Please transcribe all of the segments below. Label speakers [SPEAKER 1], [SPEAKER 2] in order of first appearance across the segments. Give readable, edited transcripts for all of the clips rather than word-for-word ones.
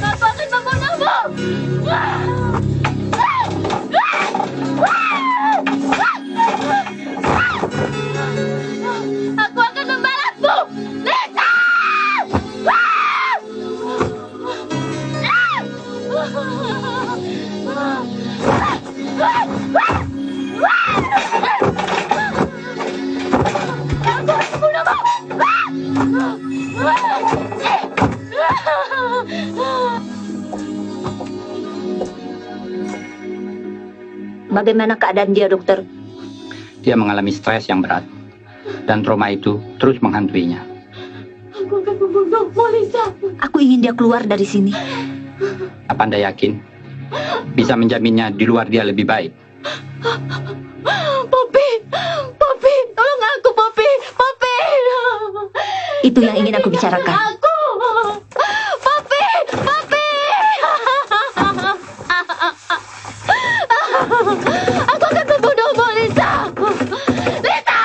[SPEAKER 1] Aku akan membunuhmu. Aku akan membalasmu, Lisa!
[SPEAKER 2] Bagaimana keadaan dia, dokter?
[SPEAKER 3] Dia mengalami stres yang berat, dan trauma itu terus menghantuinya.
[SPEAKER 1] Aku akan membunuhmu, Lisa.
[SPEAKER 2] Aku ingin dia keluar dari sini.
[SPEAKER 3] Apa Anda yakin bisa menjaminnya di luar dia lebih baik?
[SPEAKER 1] Poppy, Poppy, tolong aku, Poppy, Poppy.
[SPEAKER 2] Itu yang ingin aku bicarakan.
[SPEAKER 1] Aku, Poppy, Poppy. Aku akan membunuhmu, Lisa. Lisa.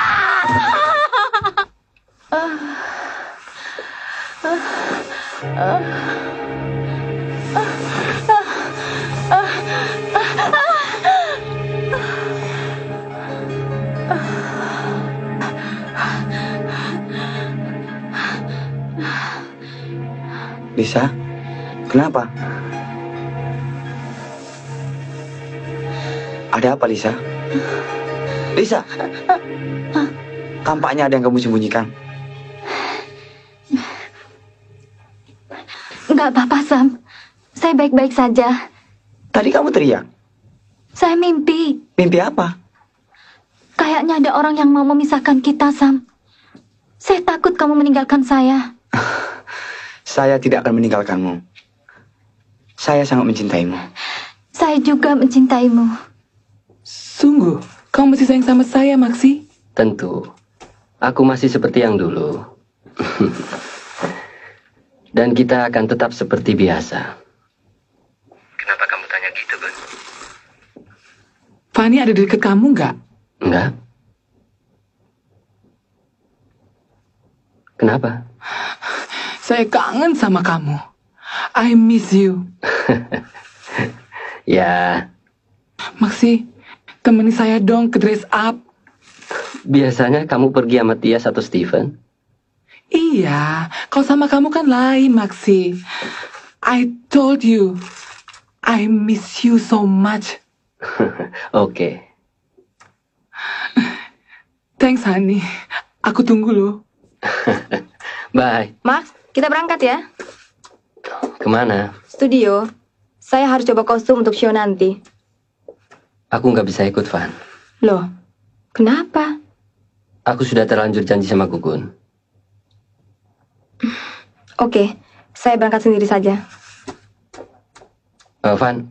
[SPEAKER 4] Lisa, kenapa? Ada apa, Lisa? Lisa, tampaknya ada yang kamu sembunyikan.
[SPEAKER 1] Enggak apa-apa, Sam. Saya baik-baik saja.
[SPEAKER 4] Tadi kamu teriak.
[SPEAKER 1] Saya mimpi.
[SPEAKER 4] Mimpi apa?
[SPEAKER 1] Kayaknya ada orang yang mau memisahkan kita, Sam. Saya takut kamu meninggalkan saya.
[SPEAKER 4] Saya tidak akan meninggalkanmu. Saya sangat mencintaimu.
[SPEAKER 1] Saya juga mencintaimu.
[SPEAKER 5] Sungguh, kamu masih sayang sama saya, Maxi?
[SPEAKER 6] Tentu. Aku masih seperti yang dulu. Dan kita akan tetap seperti biasa. Kenapa kamu tanya gitu, Ben?
[SPEAKER 5] Fanny ada di dekat kamu nggak?
[SPEAKER 6] Enggak. Kenapa?
[SPEAKER 5] Saya kangen sama kamu. I miss you.
[SPEAKER 6] Ya,
[SPEAKER 5] Maxi, temani saya dong ke dress up.
[SPEAKER 6] biasanya kamu pergi sama Tias atau Steven?
[SPEAKER 5] Iya, kalau sama kamu kan lain, Maxi. I told you, I miss you so much.
[SPEAKER 6] Oke.
[SPEAKER 5] Thanks, honey. Aku tunggu loh.
[SPEAKER 6] Bye.
[SPEAKER 1] Max, kita berangkat ya.
[SPEAKER 6] Kemana?
[SPEAKER 1] Studio. Saya harus coba kostum untuk show nanti.
[SPEAKER 6] Aku nggak bisa ikut, Van.
[SPEAKER 1] Loh, kenapa?
[SPEAKER 6] Aku sudah terlanjur janji sama Gugun.
[SPEAKER 1] Oke, saya berangkat sendiri saja.
[SPEAKER 6] Van,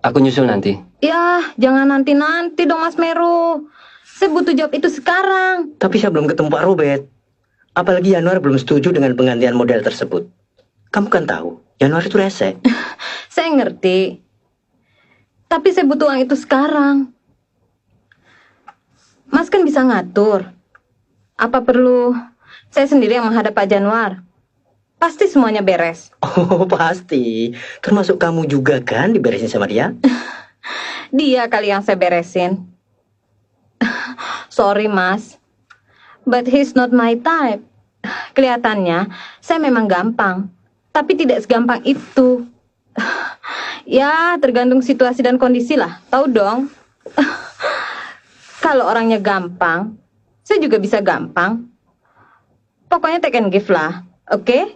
[SPEAKER 6] aku nyusul nanti.
[SPEAKER 1] Ya, jangan nanti-nanti dong, Mas Meru. Saya butuh job itu sekarang.
[SPEAKER 7] Tapi saya belum ketemu Pak Robert. Apalagi Januar belum setuju dengan penggantian model tersebut. Kamu kan tahu, Januar itu rese.
[SPEAKER 1] Saya ngerti. Tapi saya butuh uang itu sekarang. Mas kan bisa ngatur. Apa perlu saya sendiri yang menghadap Pak Januar? Pasti semuanya beres.
[SPEAKER 7] Oh, pasti. Termasuk kamu juga kan diberesin sama dia?
[SPEAKER 1] Dia kali yang saya beresin. Sorry, Mas. But he's not my type. Kelihatannya saya memang gampang. Tapi tidak segampang itu. Ya, tergantung situasi dan kondisi lah. Tahu dong. Kalau orangnya gampang, saya juga bisa gampang. Pokoknya take and give lah. Oke?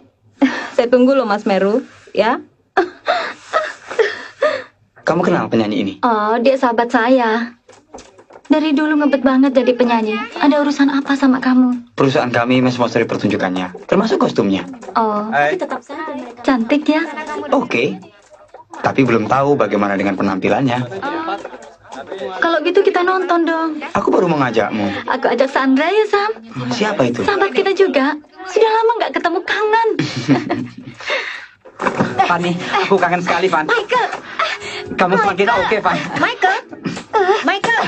[SPEAKER 1] Saya tunggu loh, Mas Meru. Ya?
[SPEAKER 4] Kamu kenal penyanyi ini?
[SPEAKER 1] Oh, dia sahabat saya. Dari dulu ngebet banget jadi penyanyi. Ada urusan apa sama kamu?
[SPEAKER 4] Perusahaan kami mensponsori pertunjukannya, termasuk kostumnya.
[SPEAKER 1] Oh, tapi tetap saja cantik ya.
[SPEAKER 4] Oke. Tapi belum tahu bagaimana dengan penampilannya.
[SPEAKER 1] Kalau gitu kita nonton dong.
[SPEAKER 4] Aku baru mengajakmu.
[SPEAKER 1] Aku ajak Sandra ya, Sam.
[SPEAKER 4] Siapa itu?
[SPEAKER 1] Sahabat kita juga. Sudah lama nggak ketemu, kangen.
[SPEAKER 3] Fanny, aku kangen sekali, Van.
[SPEAKER 1] Michael.
[SPEAKER 3] Kamu semakin oke, Van.
[SPEAKER 1] Michael. Michael.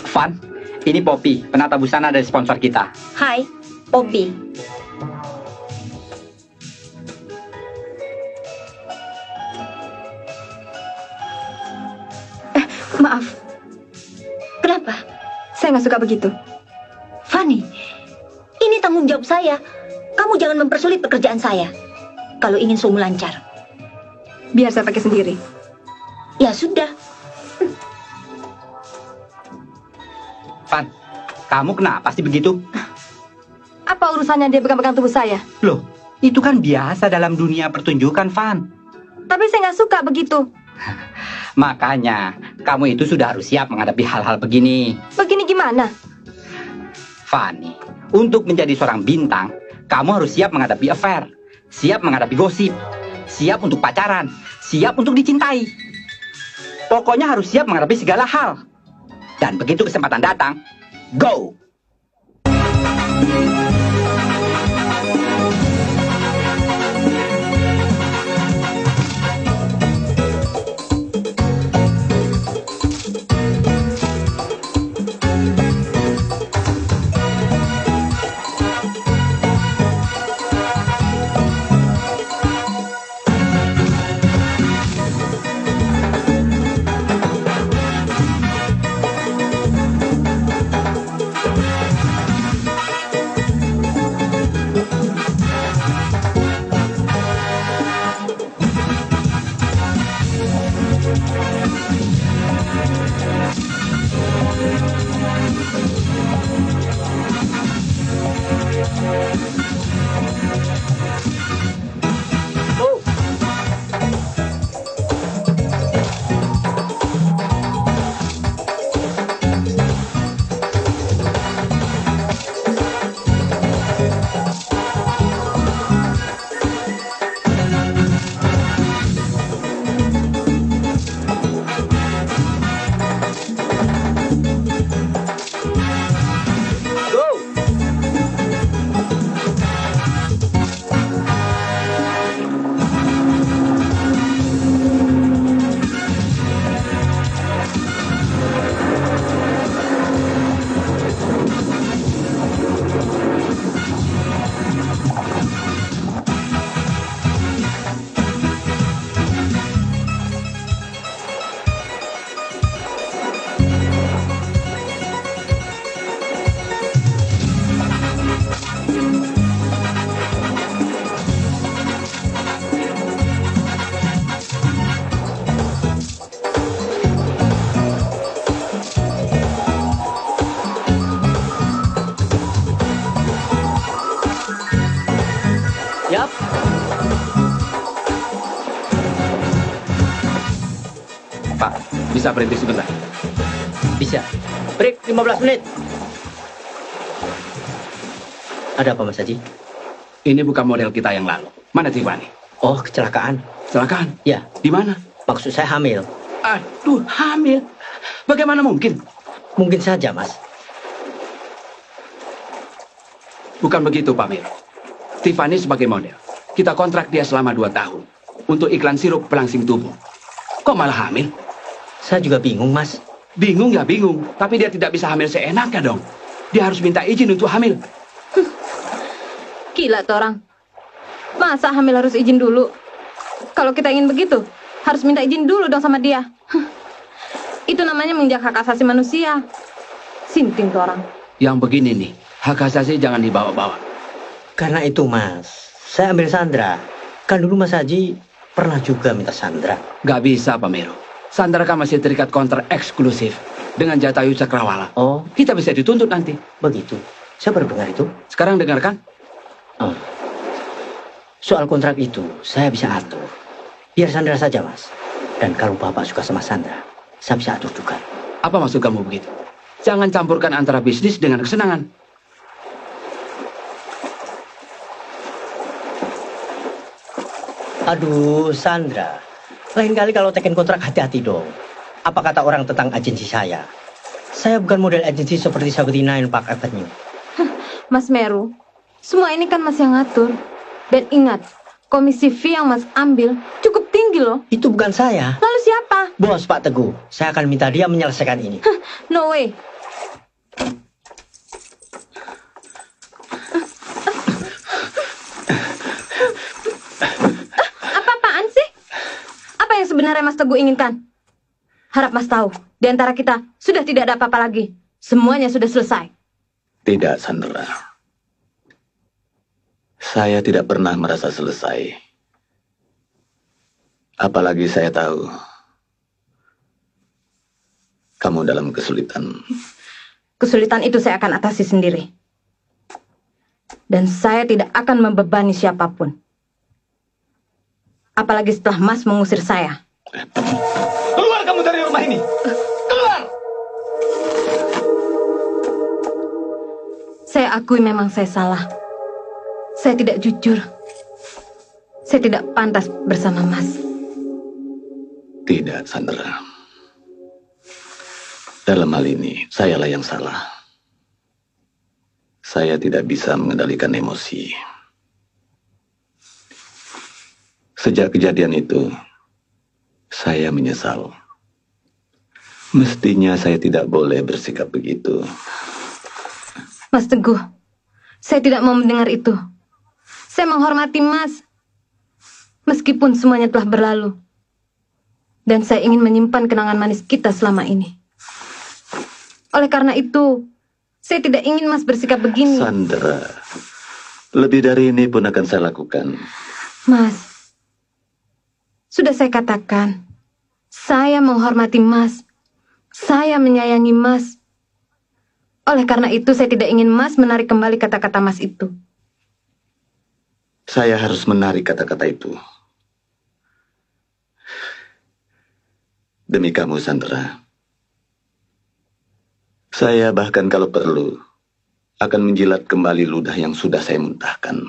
[SPEAKER 3] Van, ini Poppy, penata busana dari sponsor kita.
[SPEAKER 1] Hai, Poppy. Maaf,
[SPEAKER 2] Kenapa?
[SPEAKER 1] saya nggak suka begitu.
[SPEAKER 2] Fanny, ini tanggung jawab saya. Kamu jangan mempersulit pekerjaan saya. Kalau ingin semua lancar.
[SPEAKER 1] Biar saya pakai sendiri.
[SPEAKER 2] Ya sudah.
[SPEAKER 3] Van, kamu kenapa sih begitu?
[SPEAKER 1] Apa urusannya dia pegang-pegang tubuh saya?
[SPEAKER 3] Loh, itu kan biasa dalam dunia pertunjukan, Van.
[SPEAKER 1] Tapi saya nggak suka begitu.
[SPEAKER 3] Makanya, kamu itu sudah harus siap menghadapi hal-hal begini.
[SPEAKER 1] Begini gimana?
[SPEAKER 3] Fanny, untuk menjadi seorang bintang, kamu harus siap menghadapi affair, siap menghadapi gosip, siap untuk pacaran, siap untuk dicintai. Pokoknya harus siap menghadapi segala hal. Dan begitu kesempatan datang, go!
[SPEAKER 7] Yap.
[SPEAKER 3] Pak, bisa berhenti sebentar?
[SPEAKER 7] Bisa. Break 15 menit. Ada apa, Mas Haji?
[SPEAKER 8] Ini bukan model kita yang lalu. Mana Tiffany?
[SPEAKER 7] Oh, kecelakaan.
[SPEAKER 8] Kecelakaan?
[SPEAKER 7] Ya,
[SPEAKER 8] Di mana?
[SPEAKER 7] maksud saya hamil.
[SPEAKER 8] Aduh, hamil. Bagaimana mungkin?
[SPEAKER 7] Mungkin saja, Mas.
[SPEAKER 8] Bukan begitu, Pak Mir. Tiffany sebagai model. Kita kontrak dia selama 2 tahun. Untuk iklan sirup pelangsing tubuh. Kok malah hamil?
[SPEAKER 7] Saya juga bingung, Mas.
[SPEAKER 8] Bingung ya bingung. Tapi dia tidak bisa hamil seenaknya dong. Dia harus minta izin untuk hamil.
[SPEAKER 1] Gila tuh orang. Masa hamil harus izin dulu? Kalau kita ingin begitu, harus minta izin dulu dong sama dia. Itu namanya menginjak hak asasi manusia. Sinting tuh orang.
[SPEAKER 8] Yang begini nih, hak asasi jangan dibawa-bawa.
[SPEAKER 7] Karena itu, Mas, saya ambil Sandra. Kan dulu Mas Haji pernah juga minta Sandra.
[SPEAKER 8] Gak bisa, Pak Miro. Sandra kan masih terikat kontrak eksklusif dengan Jatayu Cakrawala.
[SPEAKER 7] Oh,
[SPEAKER 8] Kita bisa dituntut nanti.
[SPEAKER 7] begitu. Saya baru dengar itu.
[SPEAKER 8] Sekarang dengarkan.
[SPEAKER 7] Oh. Soal kontrak itu, saya bisa atur. Biar Sandra saja, Mas. Dan kalau Bapak suka sama Sandra, saya bisa atur juga.
[SPEAKER 8] Apa maksud kamu begitu? Jangan campurkan antara bisnis dengan kesenangan.
[SPEAKER 7] Aduh, Sandra. Lain kali kalau teken kontrak hati-hati dong. Apa kata orang tentang agensi saya? Saya bukan model agensi seperti 79 Park Avenue.
[SPEAKER 1] Mas Meru, semua ini kan Mas yang ngatur. Dan ingat, komisi fee yang Mas ambil cukup tinggi loh.
[SPEAKER 7] Itu bukan saya.
[SPEAKER 1] Lalu siapa?
[SPEAKER 7] Bos Pak Teguh. Saya akan minta dia menyelesaikan ini.
[SPEAKER 1] No way. Apa-apaan sih? Apa yang sebenarnya Mas Teguh inginkan? Harap Mas tahu, Di antara kita sudah tidak ada apa-apa lagi. Semuanya sudah selesai.
[SPEAKER 9] Tidak, Sandra. Saya tidak pernah merasa selesai. Apalagi saya tahu kamu dalam kesulitan.
[SPEAKER 1] Kesulitan itu saya akan atasi sendiri. Dan saya tidak akan membebani siapapun. Apalagi setelah Mas mengusir saya.
[SPEAKER 4] Keluar kamu dari rumah ini! Keluar!
[SPEAKER 1] Saya akui memang saya salah. Saya tidak jujur. Saya tidak pantas bersama Mas.
[SPEAKER 9] Tidak, Sandra. Dalam hal ini, sayalah yang salah. Saya tidak bisa mengendalikan emosi. Sejak kejadian itu, saya menyesal. Mestinya saya tidak boleh bersikap begitu.
[SPEAKER 1] Mas Teguh, saya tidak mau mendengar itu. Saya menghormati Mas. Meskipun semuanya telah berlalu. Dan saya ingin menyimpan kenangan manis kita selama ini. Oleh karena itu, saya tidak ingin Mas bersikap begini.
[SPEAKER 9] Sandra, lebih dari ini pun akan saya lakukan.
[SPEAKER 1] Mas, sudah saya katakan, saya menghormati Mas. Saya menyayangi Mas. Oleh karena itu, saya tidak ingin Mas menarik kembali kata-kata Mas itu.
[SPEAKER 9] Saya harus menarik kata-kata itu. Demi kamu, Sandra. Saya bahkan kalau perlu akan menjilat kembali ludah yang sudah saya muntahkan.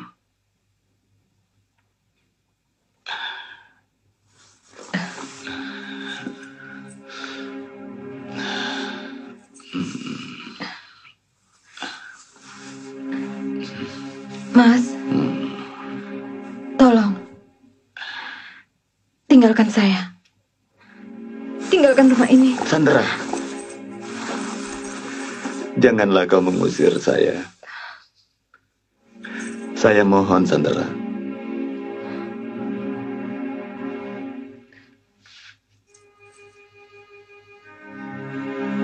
[SPEAKER 1] Mas, tolong tinggalkan saya. Tinggalkan rumah ini.
[SPEAKER 9] Sandra, janganlah kau mengusir saya. Saya mohon, Sandra.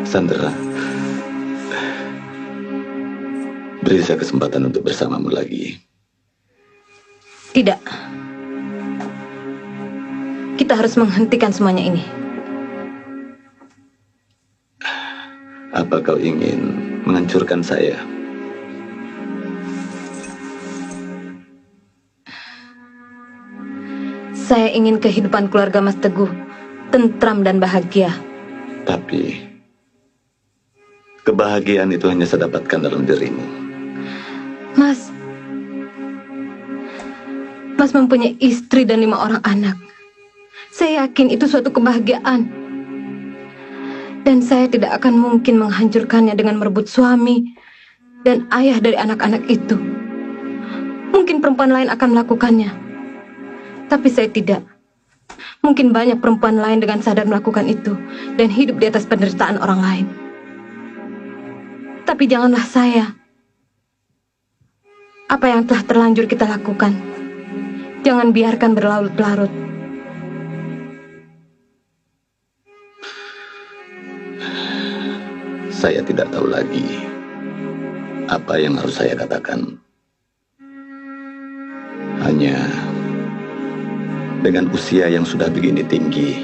[SPEAKER 9] Sandra, beri saya kesempatan untuk bersamamu lagi.
[SPEAKER 1] Tidak. Kita harus menghentikan semuanya ini.
[SPEAKER 9] Apa kau ingin menghancurkan saya?
[SPEAKER 1] Saya ingin kehidupan keluarga Mas Teguh tentram dan bahagia.
[SPEAKER 9] Tapi kebahagiaan itu hanya saya dapatkan dalam dirimu.
[SPEAKER 1] Mas mempunyai istri dan 5 orang anak. Saya yakin itu suatu kebahagiaan. Dan saya tidak akan mungkin menghancurkannya dengan merebut suami dan ayah dari anak-anak itu. Mungkin perempuan lain akan melakukannya. Tapi saya tidak. Mungkin banyak perempuan lain dengan sadar melakukan itu dan hidup di atas penderitaan orang lain. Tapi janganlah saya. Apa yang telah terlanjur kita lakukan, jangan biarkan berlarut-larut.
[SPEAKER 9] Saya tidak tahu lagi apa yang harus saya katakan. Hanya dengan usia yang sudah begini tinggi,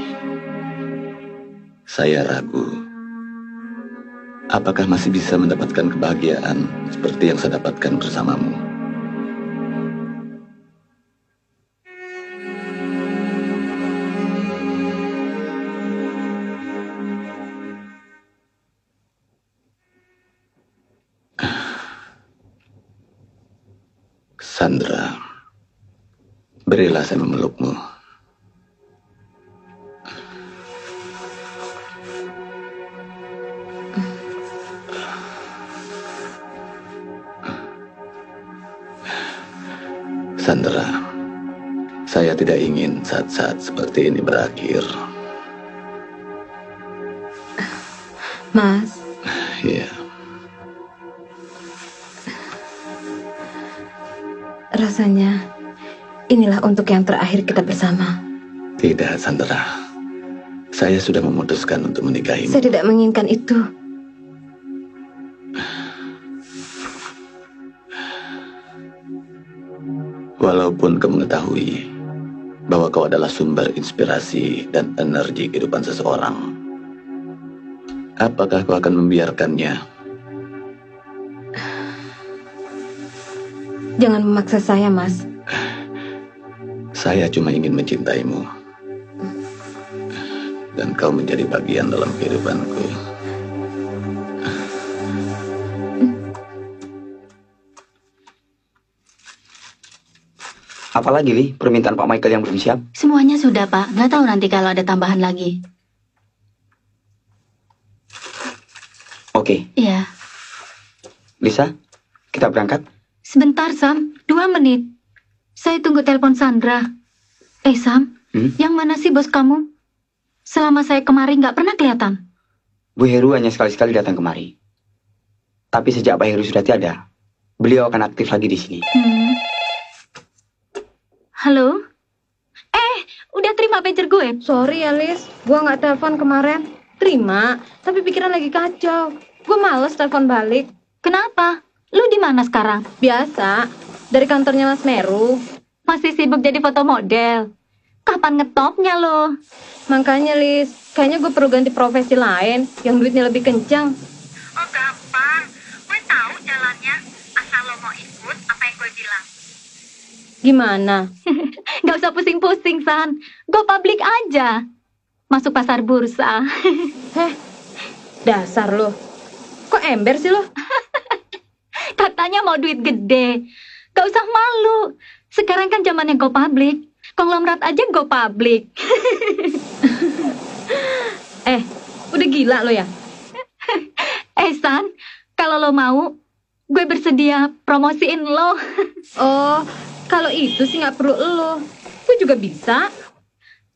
[SPEAKER 9] saya ragu apakah masih bisa mendapatkan kebahagiaan seperti yang saya dapatkan bersamamu. Sandra, berilah saya memelukmu. Sandra, saya tidak ingin saat-saat seperti ini berakhir.
[SPEAKER 1] Mas.
[SPEAKER 9] Iya.
[SPEAKER 1] Rasanya inilah untuk yang terakhir kita bersama.
[SPEAKER 9] Tidak, Sandra. Saya sudah memutuskan untuk menikahimu.
[SPEAKER 1] Saya tidak menginginkan itu.
[SPEAKER 9] Walaupun kau mengetahui bahwa kau adalah sumber inspirasi dan energi kehidupan seseorang, apakah kau akan membiarkannya?
[SPEAKER 1] Jangan memaksa saya, Mas.
[SPEAKER 9] Saya cuma ingin mencintaimu. Dan kau menjadi bagian dalam kehidupanku.
[SPEAKER 3] Apalagi, Li, permintaan Pak Michael yang belum siap?
[SPEAKER 2] Semuanya sudah, Pak. Nggak tahu nanti kalau ada tambahan lagi.
[SPEAKER 3] Oke.
[SPEAKER 2] Iya.
[SPEAKER 3] Lisa, kita berangkat?
[SPEAKER 2] Sebentar, Sam. 2 menit. Saya tunggu telepon Sandra. Sam, yang mana sih bos kamu? Selama saya kemari nggak pernah kelihatan.
[SPEAKER 3] Bu Heru hanya sekali-sekali datang kemari. Tapi sejak Pak Heru sudah tiada, beliau akan aktif lagi di sini.
[SPEAKER 2] Halo? Udah terima pager gue?
[SPEAKER 1] Sorry ya, Lis. Gua nggak telepon kemarin. Terima, tapi pikiran lagi kacau. Gue males telepon balik.
[SPEAKER 2] Kenapa? Lu di mana sekarang?
[SPEAKER 1] Biasa, dari kantornya Mas Meru.
[SPEAKER 2] Masih sibuk jadi foto model. Kapan ngetopnya lo?
[SPEAKER 1] Makanya, Lis, kayaknya gue perlu ganti profesi lain yang duitnya lebih kencang.
[SPEAKER 10] Oh, gampang. Gue tahu jalannya. Asal lo mau ikut apa yang gue bilang.
[SPEAKER 1] Gimana?
[SPEAKER 2] Gak usah pusing-pusing, San. Go public aja. Masuk pasar bursa.
[SPEAKER 1] Dasar lo. Kok ember sih lo?
[SPEAKER 2] Katanya mau duit gede. Gak usah malu. Sekarang kan zamannya go public. Konglomerat aja go public.
[SPEAKER 1] Udah gila lo ya?
[SPEAKER 2] San, kalau lo mau, gue bersedia promosiin lo.
[SPEAKER 1] Oh, kalau itu sih nggak perlu lo. Gue juga bisa.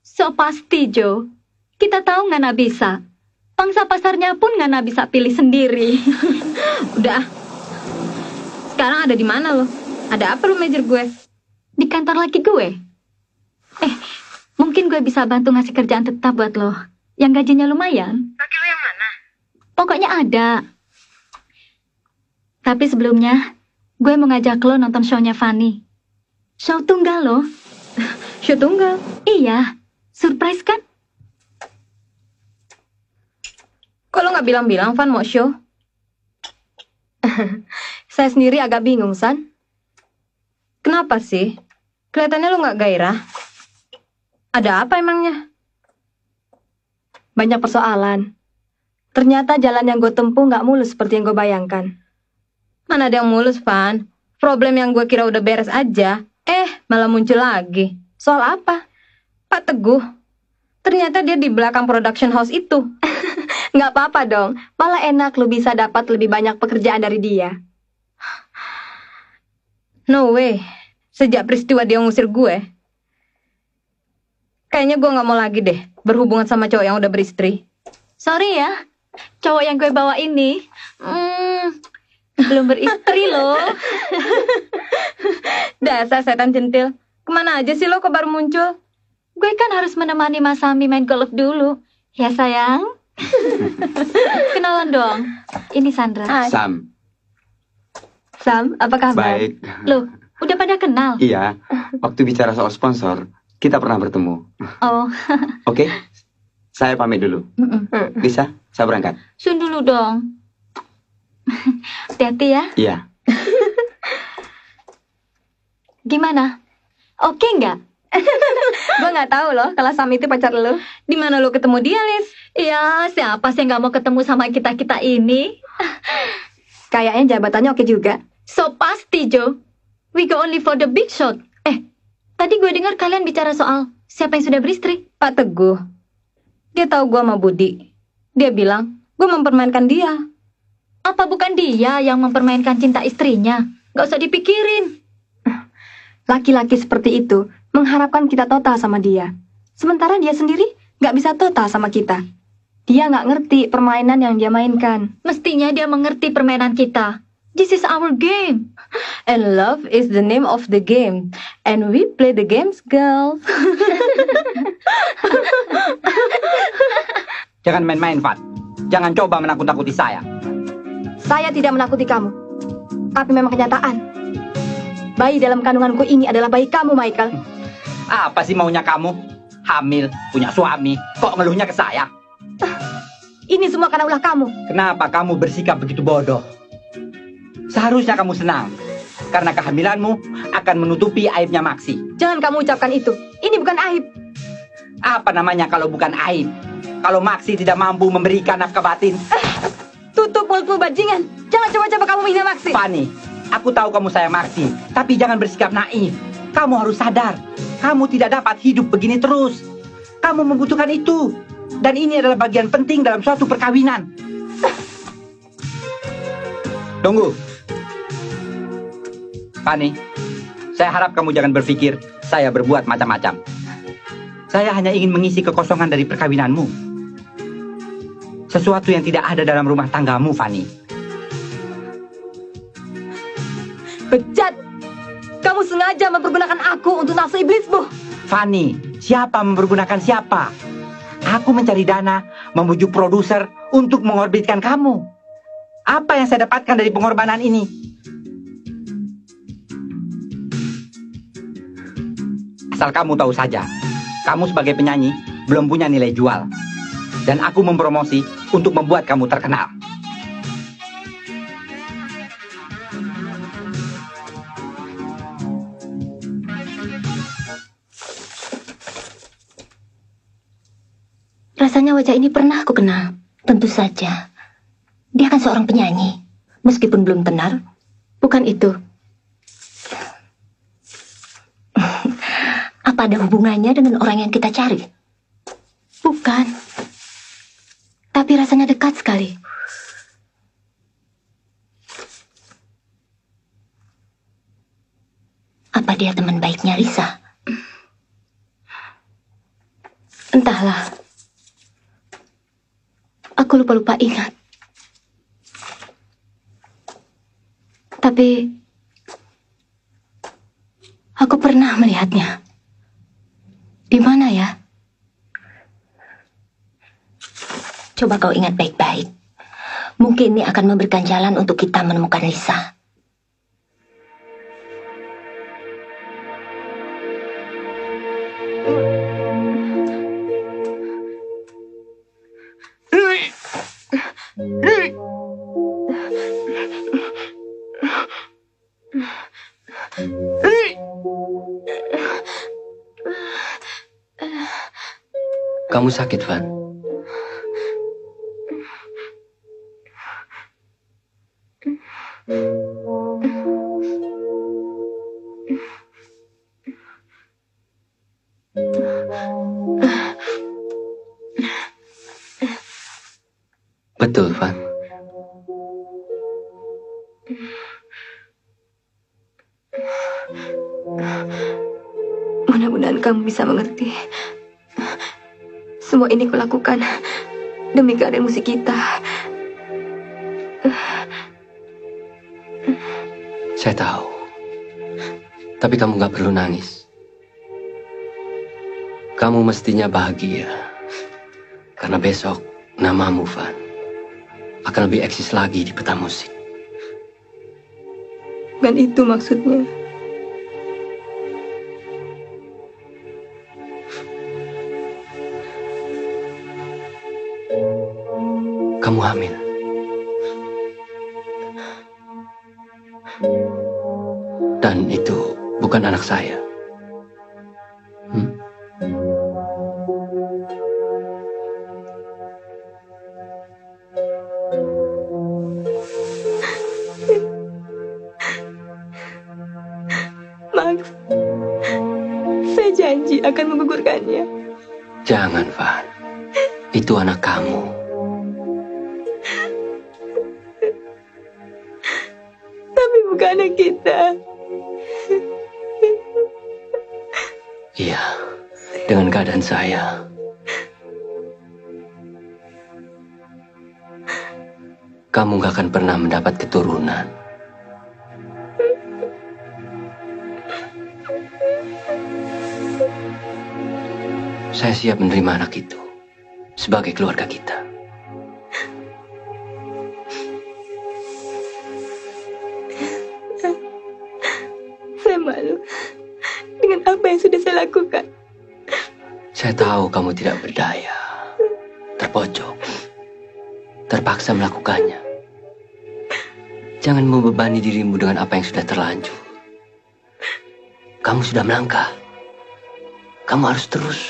[SPEAKER 2] So pasti, Jo. Kita tahu Ngana bisa. Pangsa pasarnya pun Ngana bisa pilih sendiri.
[SPEAKER 1] Udah. Sekarang ada di mana lo? Ada apa lo major gue?
[SPEAKER 2] Di kantor laki gue. Mungkin gue bisa bantu ngasih kerjaan tetap buat lo. Yang gajinya lumayan.
[SPEAKER 10] Laki lo yang mana?
[SPEAKER 2] Pokoknya ada. Tapi sebelumnya, gue mau ngajak lo nonton show-nya Fanny. Show tunggal lo.
[SPEAKER 1] Show tunggal?
[SPEAKER 2] Iya. Surprise kan?
[SPEAKER 1] Kok lo nggak bilang-bilang, Van, mau show?
[SPEAKER 11] Saya sendiri agak bingung, San.
[SPEAKER 1] Kenapa sih? Kelihatannya lo nggak gairah. Ada apa emangnya?
[SPEAKER 11] Banyak persoalan. Ternyata jalan yang gue tempuh nggak mulus seperti yang gue bayangkan.
[SPEAKER 1] Mana ada yang mulus, Van? Problem yang gue kira udah beres aja, malah muncul lagi.
[SPEAKER 11] Soal apa?
[SPEAKER 1] Pak Teguh. Ternyata dia di belakang production house itu.
[SPEAKER 11] Nggak apa-apa dong. Malah enak lo bisa dapat lebih banyak pekerjaan dari dia.
[SPEAKER 1] No way. Sejak peristiwa dia ngusir gue, kayaknya gue nggak mau lagi deh berhubungan sama cowok yang udah beristri.
[SPEAKER 2] Sorry ya, cowok yang gue bawa ini belum beristri loh.
[SPEAKER 1] Dasar setan centil. Kemana aja sih lo kok baru muncul?
[SPEAKER 2] Gue kan harus menemani Mas Sami main golf dulu. Ya sayang. Kenalan dong. Ini Sandra.
[SPEAKER 3] Sam.
[SPEAKER 11] Sam, apa kabar?
[SPEAKER 3] Baik.
[SPEAKER 2] Loh, udah pada kenal?
[SPEAKER 3] Iya, waktu bicara soal sponsor, kita pernah bertemu.
[SPEAKER 2] Oh.
[SPEAKER 3] Oke, saya pamit dulu. Lisa, saya berangkat.
[SPEAKER 2] Sun dulu dong. Hati-hati ya.
[SPEAKER 3] Iya.
[SPEAKER 2] Gimana? Oke nggak?
[SPEAKER 11] Gue nggak tahu loh kalau Sam itu pacar lo.
[SPEAKER 1] Di mana lo ketemu dia, Lis?
[SPEAKER 2] Ya, siapa sih yang nggak mau ketemu sama kita-kita ini?
[SPEAKER 11] Kayaknya jabatannya oke juga.
[SPEAKER 2] So pasti, Jo. We go only for the big shot. Tadi gue dengar kalian bicara soal siapa yang sudah beristri.
[SPEAKER 1] Pak Teguh. Dia tahu gue sama Budi. Dia bilang, gue mempermainkan dia.
[SPEAKER 2] Apa bukan dia yang mempermainkan cinta istrinya? Gak usah dipikirin.
[SPEAKER 11] Laki-laki seperti itu mengharapkan kita total sama dia. Sementara dia sendiri nggak bisa total sama kita. Dia nggak ngerti permainan yang dia mainkan.
[SPEAKER 2] Mestinya dia mengerti permainan kita. This is our game.
[SPEAKER 1] And love is the name of the game. And we play the games, girls.
[SPEAKER 3] Jangan main-main, Van. Jangan coba menakut-nakuti saya.
[SPEAKER 11] Saya tidak menakuti kamu. Tapi memang kenyataan. Bayi dalam kandunganku ini adalah bayi kamu, Michael.
[SPEAKER 3] Apa sih maunya kamu? Hamil, punya suami, kok ngeluhnya ke saya?
[SPEAKER 11] Ini semua karena ulah kamu.
[SPEAKER 3] Kenapa kamu bersikap begitu bodoh? Seharusnya kamu senang. Karena kehamilanmu akan menutupi aibnya Maksi.
[SPEAKER 11] Jangan kamu ucapkan itu. Ini bukan aib.
[SPEAKER 3] Apa namanya kalau bukan aib? Kalau Maksi tidak mampu memberikan nafkah batin.
[SPEAKER 11] Tutup mulutmu, bajingan. Jangan coba-coba kamu menghina Maksi.
[SPEAKER 3] Fanny, aku tahu kamu sayang Maksi. Tapi jangan bersikap naif. Kamu harus sadar. Kamu tidak dapat hidup begini terus. Kamu membutuhkan itu. Dan ini adalah bagian penting dalam suatu perkawinan. Tunggu. Fanny, saya harap kamu jangan berpikir saya berbuat macam-macam. Saya hanya ingin mengisi kekosongan dari perkawinanmu. Sesuatu yang tidak ada dalam rumah tanggamu, Fanny.
[SPEAKER 11] Bejat! Kamu sengaja mempergunakan aku untuk nafsu iblismu.
[SPEAKER 3] Fanny, siapa mempergunakan siapa? Aku mencari dana, membujuk produser untuk mengorbitkan kamu. Apa yang saya dapatkan dari pengorbanan ini? Asal kamu tahu saja, kamu sebagai penyanyi belum punya nilai jual. Dan aku mempromosi untuk membuat kamu terkenal.
[SPEAKER 2] Rasanya wajah ini pernah aku kenal. Tentu saja. Dia kan seorang penyanyi. Meskipun belum tenar. Bukan itu. Apa ada hubungannya dengan orang yang kita cari? Bukan. Tapi rasanya dekat sekali. Apa dia teman baiknya Risa? Entahlah. Aku lupa-lupa ingat. Tapi aku pernah melihatnya. Di mana ya? Coba kau ingat baik-baik. Mungkin ini akan memberikan jalan untuk kita menemukan Lisa.
[SPEAKER 6] Kamu sakit, Van? Betul, Van.
[SPEAKER 11] Mudah-mudahan kamu bisa mengerti. Semua ini kulakukan demi keadaan musik kita.
[SPEAKER 6] Saya tahu. Tapi kamu gak perlu nangis. Kamu mestinya bahagia. Karena besok namamu, Van, akan lebih eksis lagi di peta musik.
[SPEAKER 11] Bukan itu maksudnya.
[SPEAKER 6] Kamu hamil. Dan itu bukan anak saya.
[SPEAKER 11] Max, saya janji akan menggugurkannya.
[SPEAKER 6] Jangan, Van. Itu anak kamu.
[SPEAKER 11] Tapi bukan anak kita.
[SPEAKER 6] Iya, dengan keadaan saya. Kamu gak akan pernah mendapat keturunan. Saya siap menerima anak itu sebagai keluarga kita.
[SPEAKER 11] Saya malu dengan apa yang sudah saya lakukan.
[SPEAKER 6] Saya tahu kamu tidak berdaya, terpojok, terpaksa melakukannya. Jangan membebani dirimu dengan apa yang sudah terlanjur. Kamu sudah melangkah. Kamu harus terus.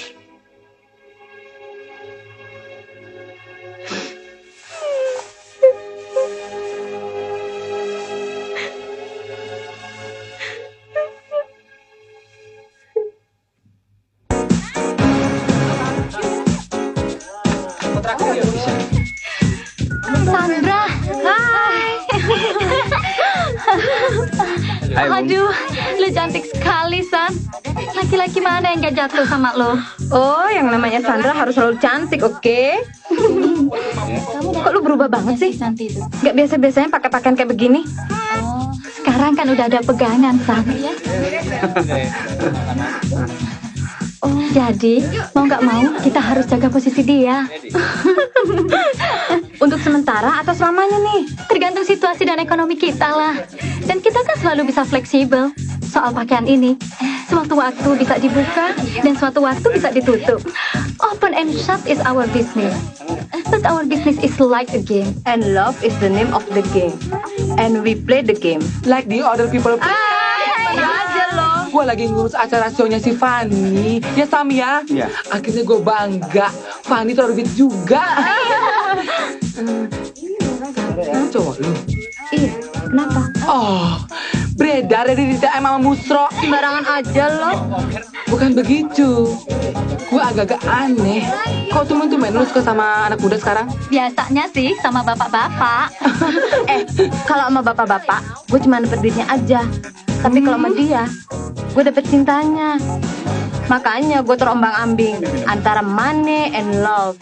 [SPEAKER 2] Sandra, hai. Aduh, lu cantik sekali, San. Laki-laki mana yang gak jatuh sama lo?
[SPEAKER 1] Oh, yang namanya Sandra harus selalu cantik, oke? Kok lu berubah banget sih? Gak biasa-biasanya pakai pakaian kayak begini.
[SPEAKER 2] Sekarang kan udah ada pegangan, San. Jadi, mau nggak mau, kita harus jaga posisi dia.
[SPEAKER 1] Untuk sementara atau selamanya nih?
[SPEAKER 2] Tergantung situasi dan ekonomi kita lah. Dan kita kan selalu bisa fleksibel. Soal pakaian ini, sewaktu-waktu bisa dibuka dan suatu waktu bisa ditutup. Open and shut is our business. But our business is like a game.
[SPEAKER 1] And love is the name of the game. And we play the game.
[SPEAKER 5] Like the other people play.
[SPEAKER 1] Aja lo.
[SPEAKER 5] Gue lagi ngurus acara show-nya si Fanny. Ya, Sam ya?
[SPEAKER 4] Iya.
[SPEAKER 5] Akhirnya gue bangga. Fanny tuh orbit juga. Cowok lu?
[SPEAKER 1] Iya, kenapa?
[SPEAKER 5] Oh, beredar dari DM sama Musro.
[SPEAKER 1] Sembarangan aja lo.
[SPEAKER 5] Bukan begitu. Gue agak-agak aneh. Kok temen-temen lu suka sama anak muda sekarang?
[SPEAKER 2] Biasanya sih sama bapak-bapak.
[SPEAKER 1] Kalau sama bapak-bapak, gue cuma dapet duitnya aja. Tapi kalau sama dia, gue dapet cintanya. Makanya gue terombang-ambing antara money and love.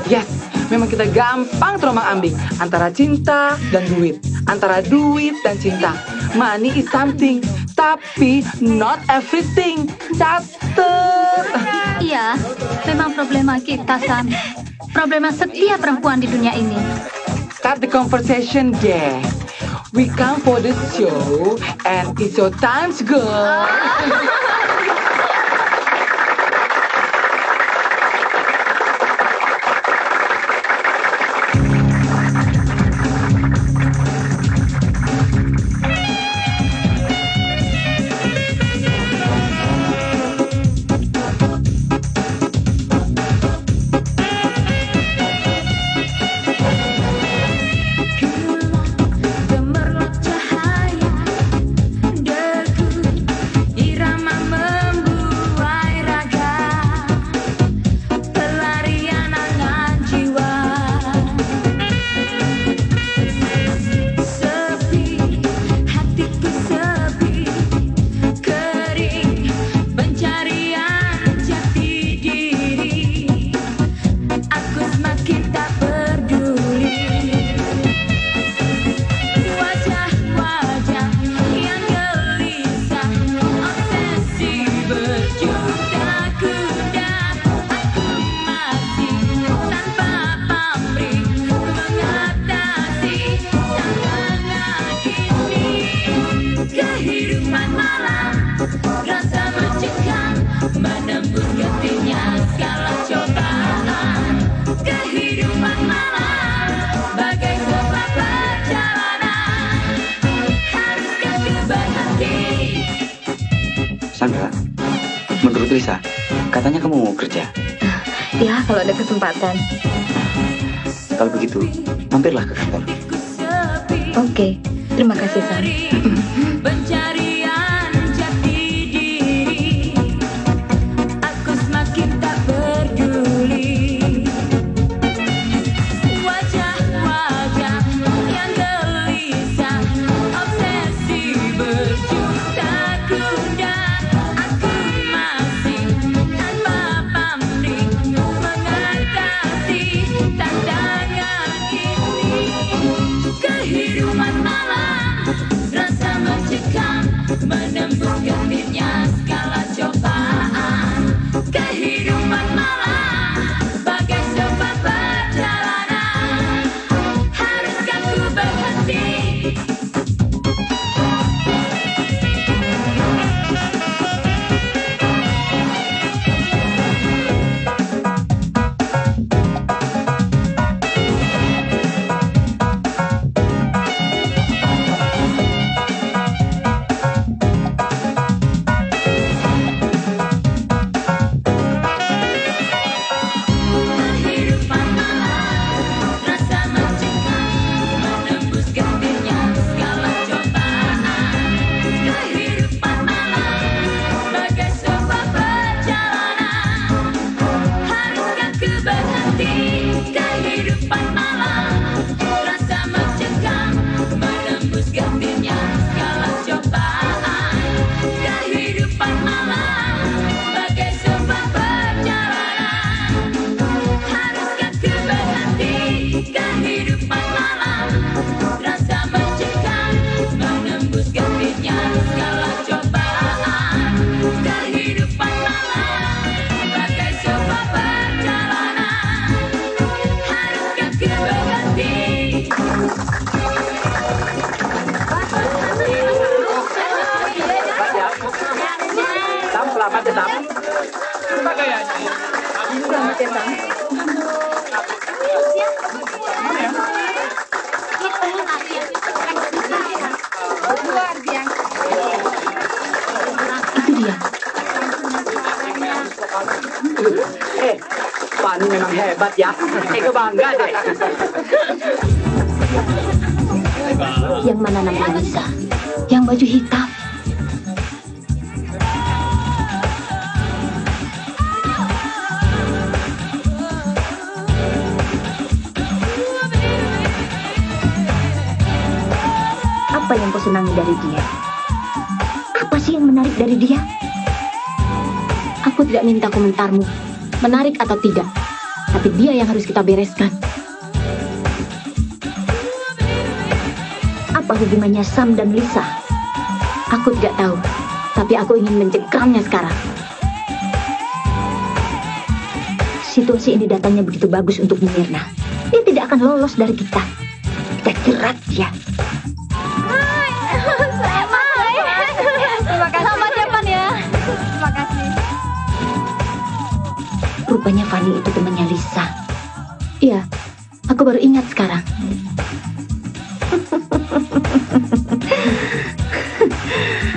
[SPEAKER 5] Yes, memang kita gampang terombang-ambing antara cinta dan duit, antara duit dan cinta. Money is something, tapi not everything. Catet.
[SPEAKER 2] Iya, memang problema kita, Sam. Problema setiap perempuan di dunia ini.
[SPEAKER 5] Start the conversation deh. We come for the show, and it's your time to go.
[SPEAKER 4] Sandra, menurut Lisa, katanya kamu mau kerja.
[SPEAKER 1] Ya, kalau ada kesempatan.
[SPEAKER 4] Kalau begitu, mampirlah ke kantor.
[SPEAKER 1] Oke, terima kasih, Sam.
[SPEAKER 12] Pencarian jati diri, aku semakin tak peduli. Wajah-wajah yang gelisah, obsesi berjuta kuda. Aku masih tanpa pamrih mengatasi tantangan ini. Kehidupan malam, rasa mencekam
[SPEAKER 1] ya, Sam. Luar biasa.
[SPEAKER 2] Itu dia.
[SPEAKER 3] Fanny memang hebat ya. Eko bangga deh.
[SPEAKER 2] Yang mana namanya Lisa? Yang baju hitam. Apa yang kau senangi dari dia? Apa sih yang menarik dari dia? Aku tidak minta komentarmu, menarik atau tidak. Tapi dia yang harus kita bereskan. Apa hubungannya Sam dan Lisa? Aku tidak tahu, tapi aku ingin mencengkramnya sekarang. Situasi ini datangnya begitu bagus untuk Mirna. Dia tidak akan lolos dari kita. Kita jerat dia.
[SPEAKER 1] Terima kasih.
[SPEAKER 2] Selamat ya, Pan ya.
[SPEAKER 1] Terima kasih.
[SPEAKER 2] Rupanya Fanny itu temannya Lisa. Iya, aku baru ingat sekarang.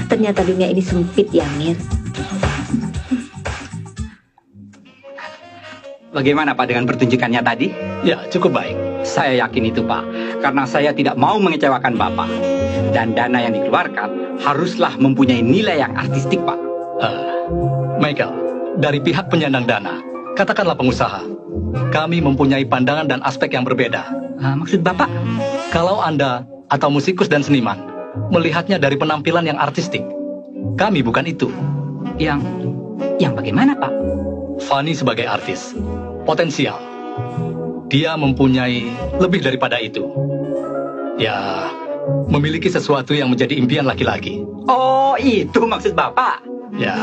[SPEAKER 2] Ternyata dunia ini sempit ya, Mir.
[SPEAKER 3] Bagaimana Pak dengan pertunjukannya tadi?
[SPEAKER 13] Ya, cukup baik.
[SPEAKER 3] Saya yakin itu Pak, karena saya tidak mau mengecewakan Bapak. Dan dana yang dikeluarkan haruslah mempunyai nilai yang artistik Pak.
[SPEAKER 13] Michael, dari pihak penyandang dana, katakanlah pengusaha, kami mempunyai pandangan dan aspek yang berbeda.
[SPEAKER 3] Maksud Bapak?
[SPEAKER 13] Kalau Anda atau musikus dan seniman melihatnya dari penampilan yang artistik, kami bukan itu.
[SPEAKER 3] Yang bagaimana Pak?
[SPEAKER 13] Fanny sebagai artis, potensial. Dia mempunyai lebih daripada itu. Ya, memiliki sesuatu yang menjadi impian laki-laki.
[SPEAKER 3] Oh, itu maksud Bapak?
[SPEAKER 13] Ya,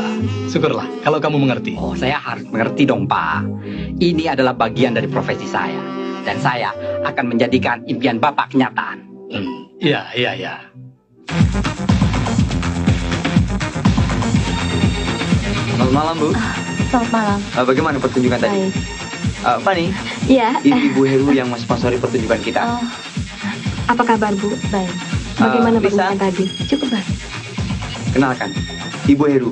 [SPEAKER 13] syukurlah kalau kamu mengerti.
[SPEAKER 3] Oh, saya harus mengerti dong, Pak. Ini adalah bagian dari profesi saya. Dan saya akan menjadikan impian Bapak kenyataan.
[SPEAKER 13] Iya.
[SPEAKER 4] Selamat malam, Bu.
[SPEAKER 2] Selamat malam.
[SPEAKER 4] Bagaimana pertunjukan tadi? Fanny,
[SPEAKER 2] Iya.
[SPEAKER 4] Ibu Heru yang mensponsori pertunjukan kita.
[SPEAKER 11] Apa kabar, Bu?
[SPEAKER 2] Baik.
[SPEAKER 11] Bagaimana
[SPEAKER 4] Lisa?
[SPEAKER 11] pertunjukan tadi?
[SPEAKER 2] Cukup baik.
[SPEAKER 4] Kenalkan, Ibu Heru.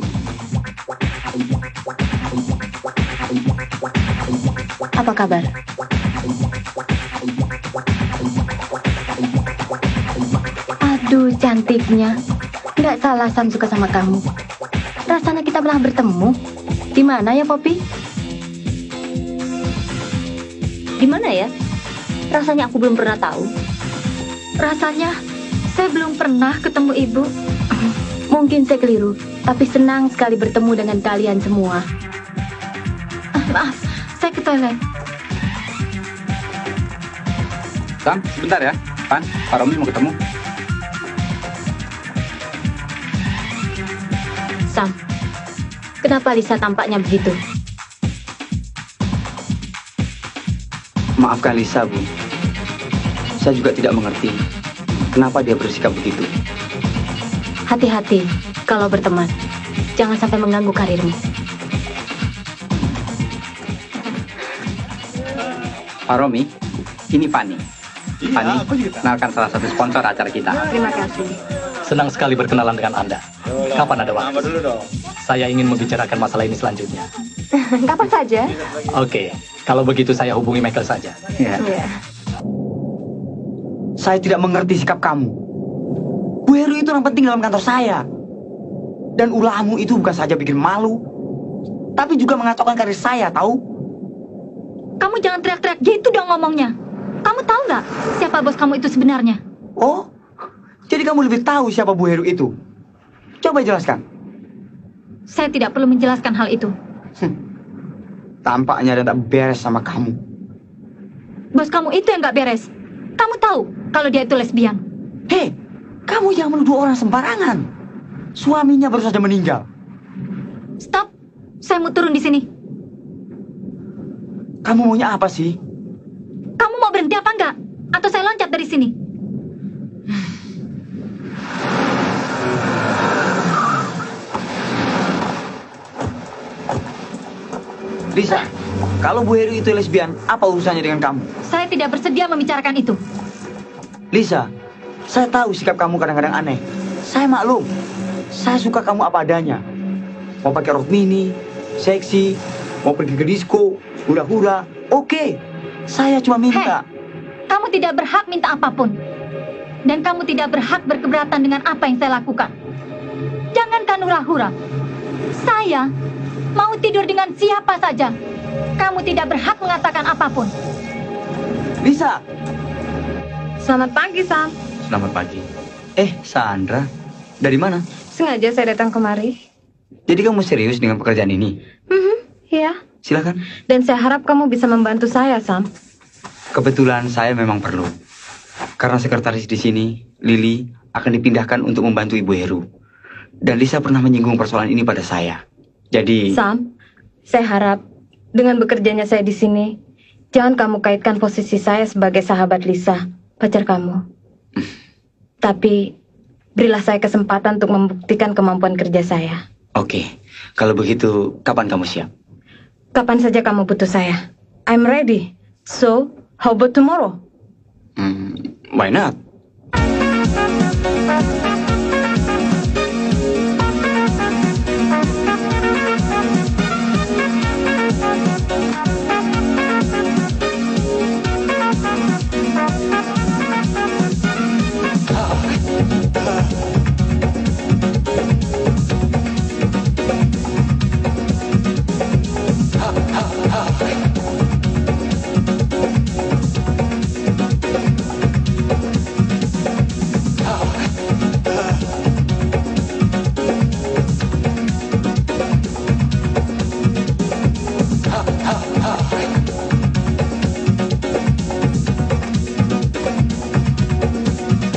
[SPEAKER 2] Apa kabar? Aduh, cantiknya. Nggak salah Sam suka sama kamu. Rasanya kita pernah bertemu. Di mana ya, Poppy? Di mana ya? Rasanya aku belum pernah tahu. Rasanya saya belum pernah ketemu ibu. Mungkin saya keliru, tapi senang sekali bertemu dengan kalian semua. Maaf, saya ke toilet.
[SPEAKER 3] Sam, sebentar ya. Pan, Pak Romi mau ketemu.
[SPEAKER 2] Sam, kenapa Lisa tampaknya begitu?
[SPEAKER 4] Maafkan Lisa, Bu. Saya juga tidak mengerti kenapa dia bersikap begitu.
[SPEAKER 2] Hati-hati kalau berteman. Jangan sampai mengganggu karirmu.
[SPEAKER 3] Pak Romi, ini Fanny. Fanny, kenalkan salah satu sponsor acara kita.
[SPEAKER 11] Terima kasih.
[SPEAKER 13] Senang sekali berkenalan dengan Anda. Kapan ada waktu? Saya ingin membicarakan masalah ini selanjutnya.
[SPEAKER 11] Kapan saja?
[SPEAKER 13] Oke, kalau begitu saya hubungi Michael saja.
[SPEAKER 11] Iya.
[SPEAKER 4] Saya tidak mengerti sikap kamu. Bu Heru itu orang penting dalam kantor saya. Dan ulahmu itu bukan saja bikin malu, tapi juga mengacaukan karir saya, tahu?
[SPEAKER 2] Kamu jangan teriak-teriak gitu dong ngomongnya. Kamu tahu nggak siapa bos kamu itu sebenarnya?
[SPEAKER 4] Oh, jadi kamu lebih tahu siapa Bu Heru itu? Coba jelaskan.
[SPEAKER 2] Saya tidak perlu menjelaskan hal itu.
[SPEAKER 4] Tampaknya ada tak beres sama kamu.
[SPEAKER 2] Bos kamu itu yang nggak beres. Kamu tahu kalau dia itu lesbian.
[SPEAKER 4] Hei, kamu jangan menuduh orang sembarangan. Suaminya baru saja meninggal.
[SPEAKER 2] Stop, saya mau turun di sini.
[SPEAKER 4] Kamu maunya apa sih?
[SPEAKER 2] Kamu mau berhenti apa enggak? Atau saya loncat dari sini?
[SPEAKER 4] Lisa, kalau Bu Heru itu lesbian, apa urusannya dengan kamu?
[SPEAKER 2] Saya tidak bersedia membicarakan itu.
[SPEAKER 4] Lisa, saya tahu sikap kamu kadang-kadang aneh. Saya maklum. Saya suka kamu apa adanya. Mau pakai rok mini, seksi, mau pergi ke disco, hura-hura, oke. Saya cuma minta.
[SPEAKER 2] Kamu tidak berhak minta apapun. Dan kamu tidak berhak berkeberatan dengan apa yang saya lakukan. Jangankan hura-hura. Saya mau tidur dengan siapa saja. Kamu tidak berhak mengatakan apapun.
[SPEAKER 4] Lisa.
[SPEAKER 1] Selamat pagi, Sam.
[SPEAKER 4] Selamat pagi. Sandra. Dari mana?
[SPEAKER 1] Sengaja saya datang kemari.
[SPEAKER 4] Jadi kamu serius dengan pekerjaan ini?
[SPEAKER 1] Iya.
[SPEAKER 4] Silakan.
[SPEAKER 1] Dan saya harap kamu bisa membantu saya, Sam.
[SPEAKER 4] Kebetulan saya memang perlu. Karena sekretaris di sini, Lily, akan dipindahkan untuk membantu Ibu Heru. Dan Lisa pernah menyinggung persoalan ini pada saya. Jadi...
[SPEAKER 1] Sam, saya harap dengan bekerjanya saya di sini, jangan kamu kaitkan posisi saya sebagai sahabat Lisa, pacar kamu. Tapi, berilah saya kesempatan untuk membuktikan kemampuan kerja saya.
[SPEAKER 4] Oke, kalau begitu, kapan kamu siap?
[SPEAKER 1] Kapan saja kamu butuh saya. I'm ready. So, how about tomorrow?
[SPEAKER 4] Why not?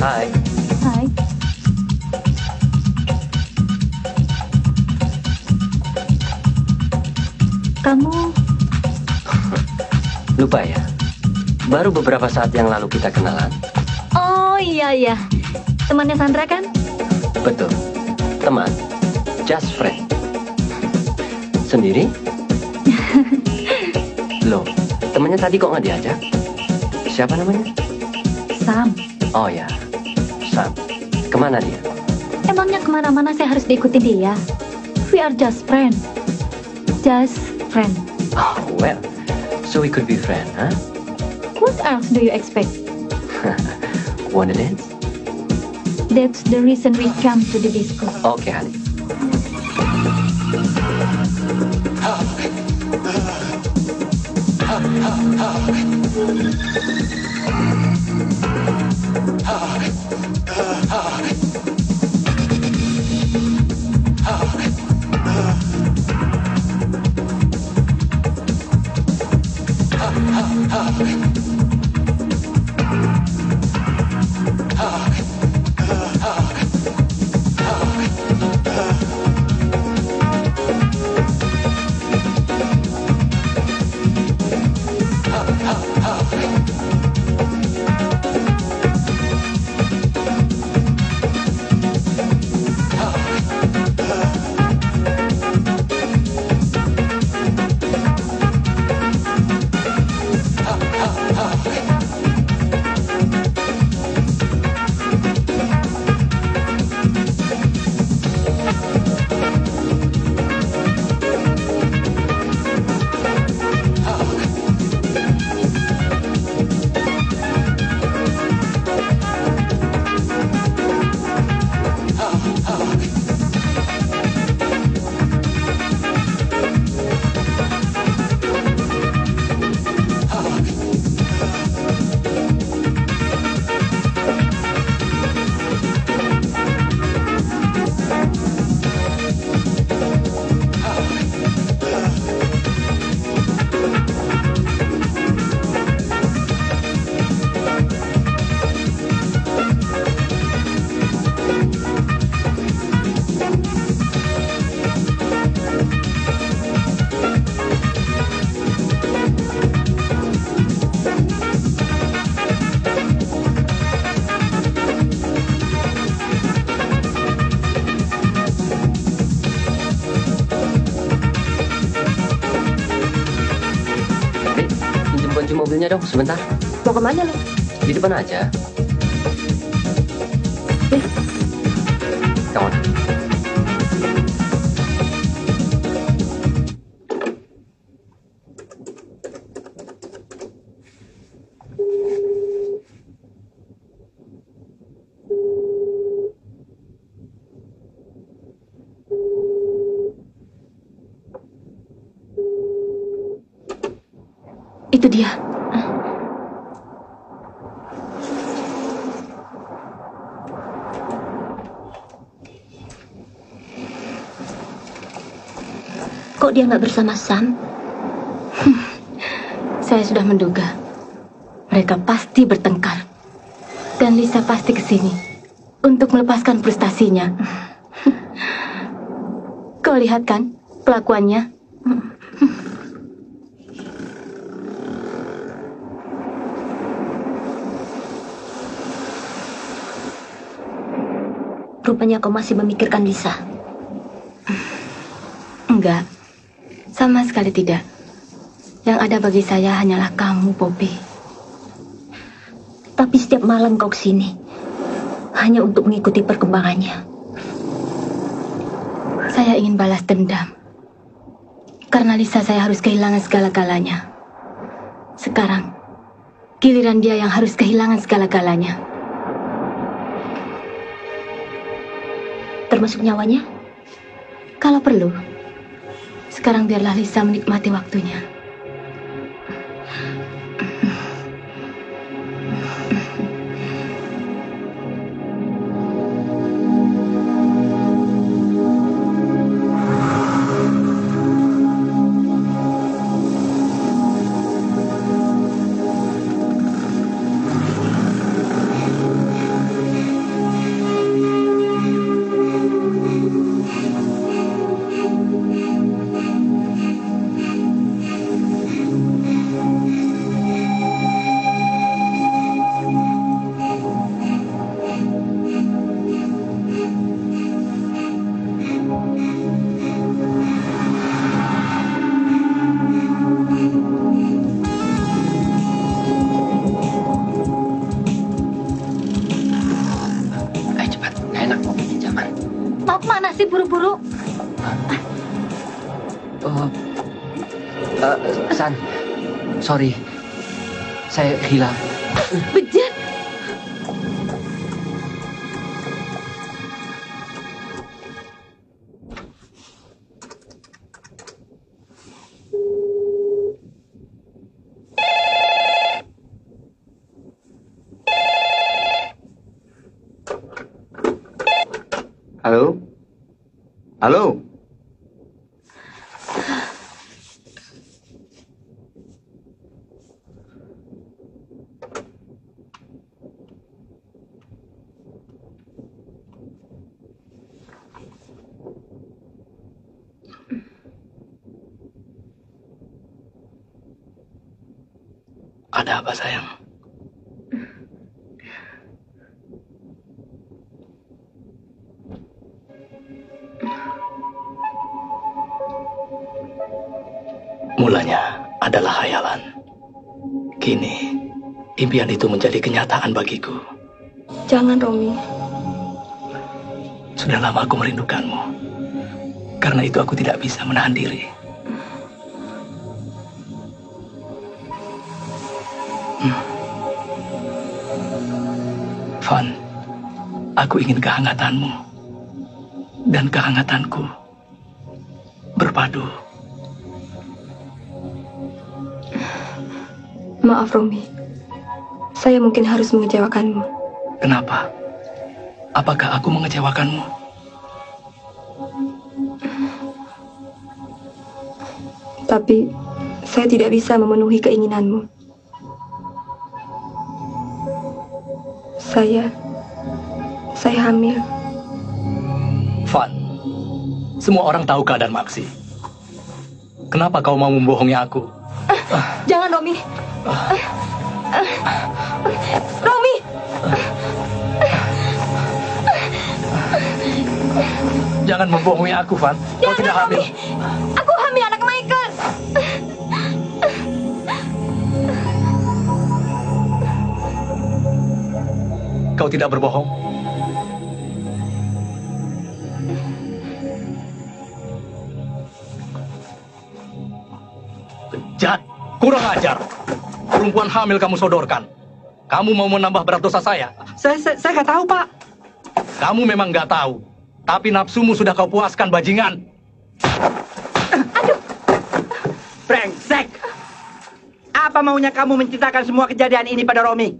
[SPEAKER 6] Hai.
[SPEAKER 2] Hai. Kamu
[SPEAKER 6] Lupa ya? Baru beberapa saat yang lalu kita kenalan.
[SPEAKER 2] Oh iya. Temannya Sandra kan?
[SPEAKER 6] Betul. Teman. Just friend. Sendiri? Loh, temannya tadi kok nggak diajak? Siapa namanya?
[SPEAKER 2] Sam.
[SPEAKER 6] Oh ya, Sam. Kemana dia?
[SPEAKER 2] Emangnya kemana-mana saya harus diikuti dia? We are just friend. Just friend.
[SPEAKER 6] Oh, well. So we could be friends, huh?
[SPEAKER 2] What else do you expect?
[SPEAKER 6] Wanna dance?
[SPEAKER 2] That's the reason we come to the disco.
[SPEAKER 6] Okay, honey. kunci mobilnya dong, sebentar.
[SPEAKER 1] Mau kemana lo?
[SPEAKER 6] Di depan aja. Come on.
[SPEAKER 11] Itu dia.
[SPEAKER 1] Kok dia nggak bersama Sam?
[SPEAKER 2] Saya sudah menduga. Mereka pasti bertengkar. Dan Lisa pasti kesini untuk melepaskan frustasinya. Kau lihat kan kelakuannya?
[SPEAKER 1] Rupanya kau masih memikirkan Lisa.
[SPEAKER 2] Enggak. Sama sekali tidak. Yang ada bagi saya hanyalah kamu, Poppy.
[SPEAKER 1] Tapi setiap malam kau kesini hanya untuk mengikuti perkembangannya.
[SPEAKER 2] Saya ingin balas dendam. Karena Lisa saya harus kehilangan segala-galanya. Sekarang, giliran dia yang harus kehilangan segala-galanya.
[SPEAKER 1] Termasuk nyawanya?
[SPEAKER 2] Kalau perlu. Sekarang biarlah Lisa menikmati waktunya. Buru-buru.
[SPEAKER 6] San, sorry, saya hilang.
[SPEAKER 2] Bejat.
[SPEAKER 4] Halo? Halo?
[SPEAKER 13] Ada apa, sayang? Mulanya adalah hayalan. Kini, impian itu menjadi kenyataan bagiku.
[SPEAKER 11] Jangan, Romi.
[SPEAKER 13] Sudah lama aku merindukanmu. Karena itu aku tidak bisa menahan diri. Van, aku ingin kehangatanmu. Dan kehangatanku berpadu.
[SPEAKER 11] Maaf, Romi. Saya mungkin harus mengecewakanmu.
[SPEAKER 13] Kenapa? Apakah aku mengecewakanmu?
[SPEAKER 11] Tapi, saya tidak bisa memenuhi keinginanmu. Saya hamil.
[SPEAKER 13] Van, semua orang tahu keadaan Maxi. Kenapa kau mau membohongi aku?
[SPEAKER 11] Jangan, Romi. Romi!
[SPEAKER 13] Jangan membohongi aku, Van. Kau tidak hamil.
[SPEAKER 11] Aku hamil anak Michael.
[SPEAKER 13] kau tidak berbohong? Bejat, kurang ajar. Perempuan hamil kamu sodorkan. Kamu mau menambah berat dosa saya?
[SPEAKER 3] Saya nggak tahu, Pak.
[SPEAKER 13] Kamu memang nggak tahu. Tapi nafsumu sudah kau puaskan, bajingan.
[SPEAKER 3] Aduh. Brengsek. Apa maunya kamu menceritakan semua kejadian ini pada Romi?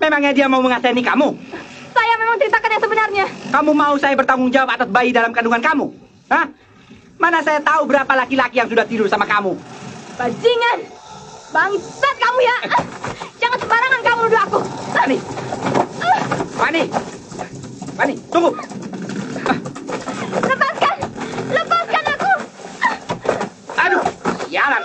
[SPEAKER 3] Memangnya dia mau mengasihani kamu?
[SPEAKER 2] Saya memang ceritakan yang sebenarnya.
[SPEAKER 3] Kamu mau saya bertanggung jawab atas bayi dalam kandungan kamu? Hah? Mana saya tahu berapa laki-laki yang sudah tidur sama kamu?
[SPEAKER 2] Bajingan! Bangsat kamu ya! Jangan sembarangan kamu nuduh aku!
[SPEAKER 3] Fani! Fani! Fani, tunggu!
[SPEAKER 2] Lepaskan! Lepaskan aku!
[SPEAKER 3] Aduh, sialan!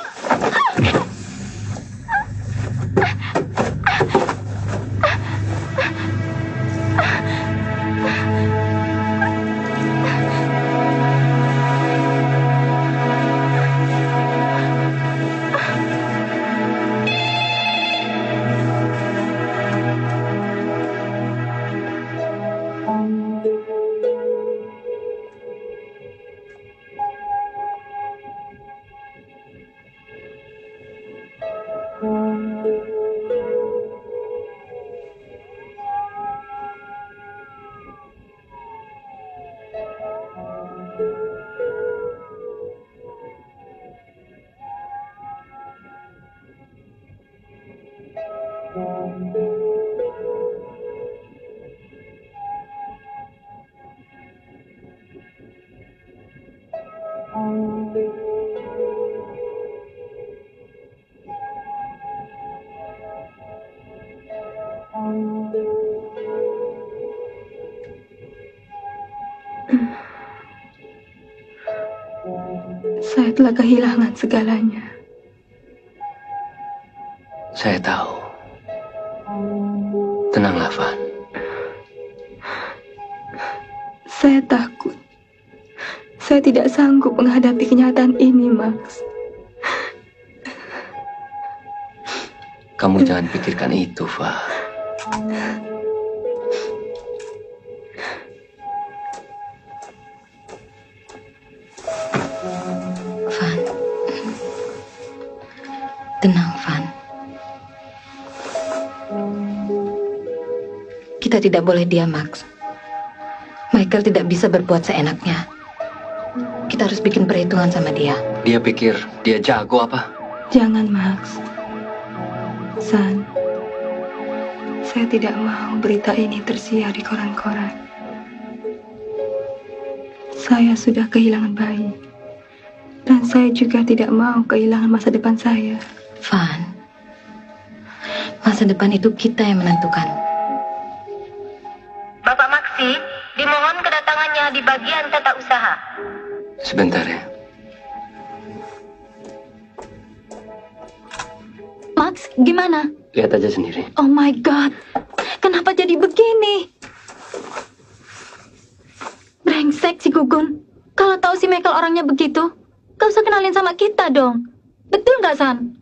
[SPEAKER 11] Saya telah kehilangan segalanya.
[SPEAKER 6] Saya tahu. Tenanglah, Van.
[SPEAKER 11] Saya takut. Saya tidak sanggup menghadapi kenyataan ini, Max.
[SPEAKER 6] Kamu jangan pikirkan itu, Van.
[SPEAKER 1] Van. Tenang, Van. Kita tidak boleh diam, Max. Michael tidak bisa berbuat seenaknya. Kita harus bikin perhitungan sama dia.
[SPEAKER 6] Dia pikir dia jago apa?
[SPEAKER 11] Jangan, Max. San, saya tidak mau berita ini tersiar di koran-koran. Saya sudah kehilangan bayi. Dan saya juga tidak mau kehilangan masa depan saya.
[SPEAKER 1] Van, masa depan itu kita yang menentukan.
[SPEAKER 14] Bapak Maksi, dimohon kedatangannya di bagian tata usaha.
[SPEAKER 6] Sebentar ya.
[SPEAKER 2] Max, gimana?
[SPEAKER 6] Lihat aja sendiri.
[SPEAKER 2] Oh my God, kenapa jadi begini? Brengsek si Gugun. Kalau tahu si Michael orangnya begitu, gak usah kenalin sama kita dong. Betul nggak, San?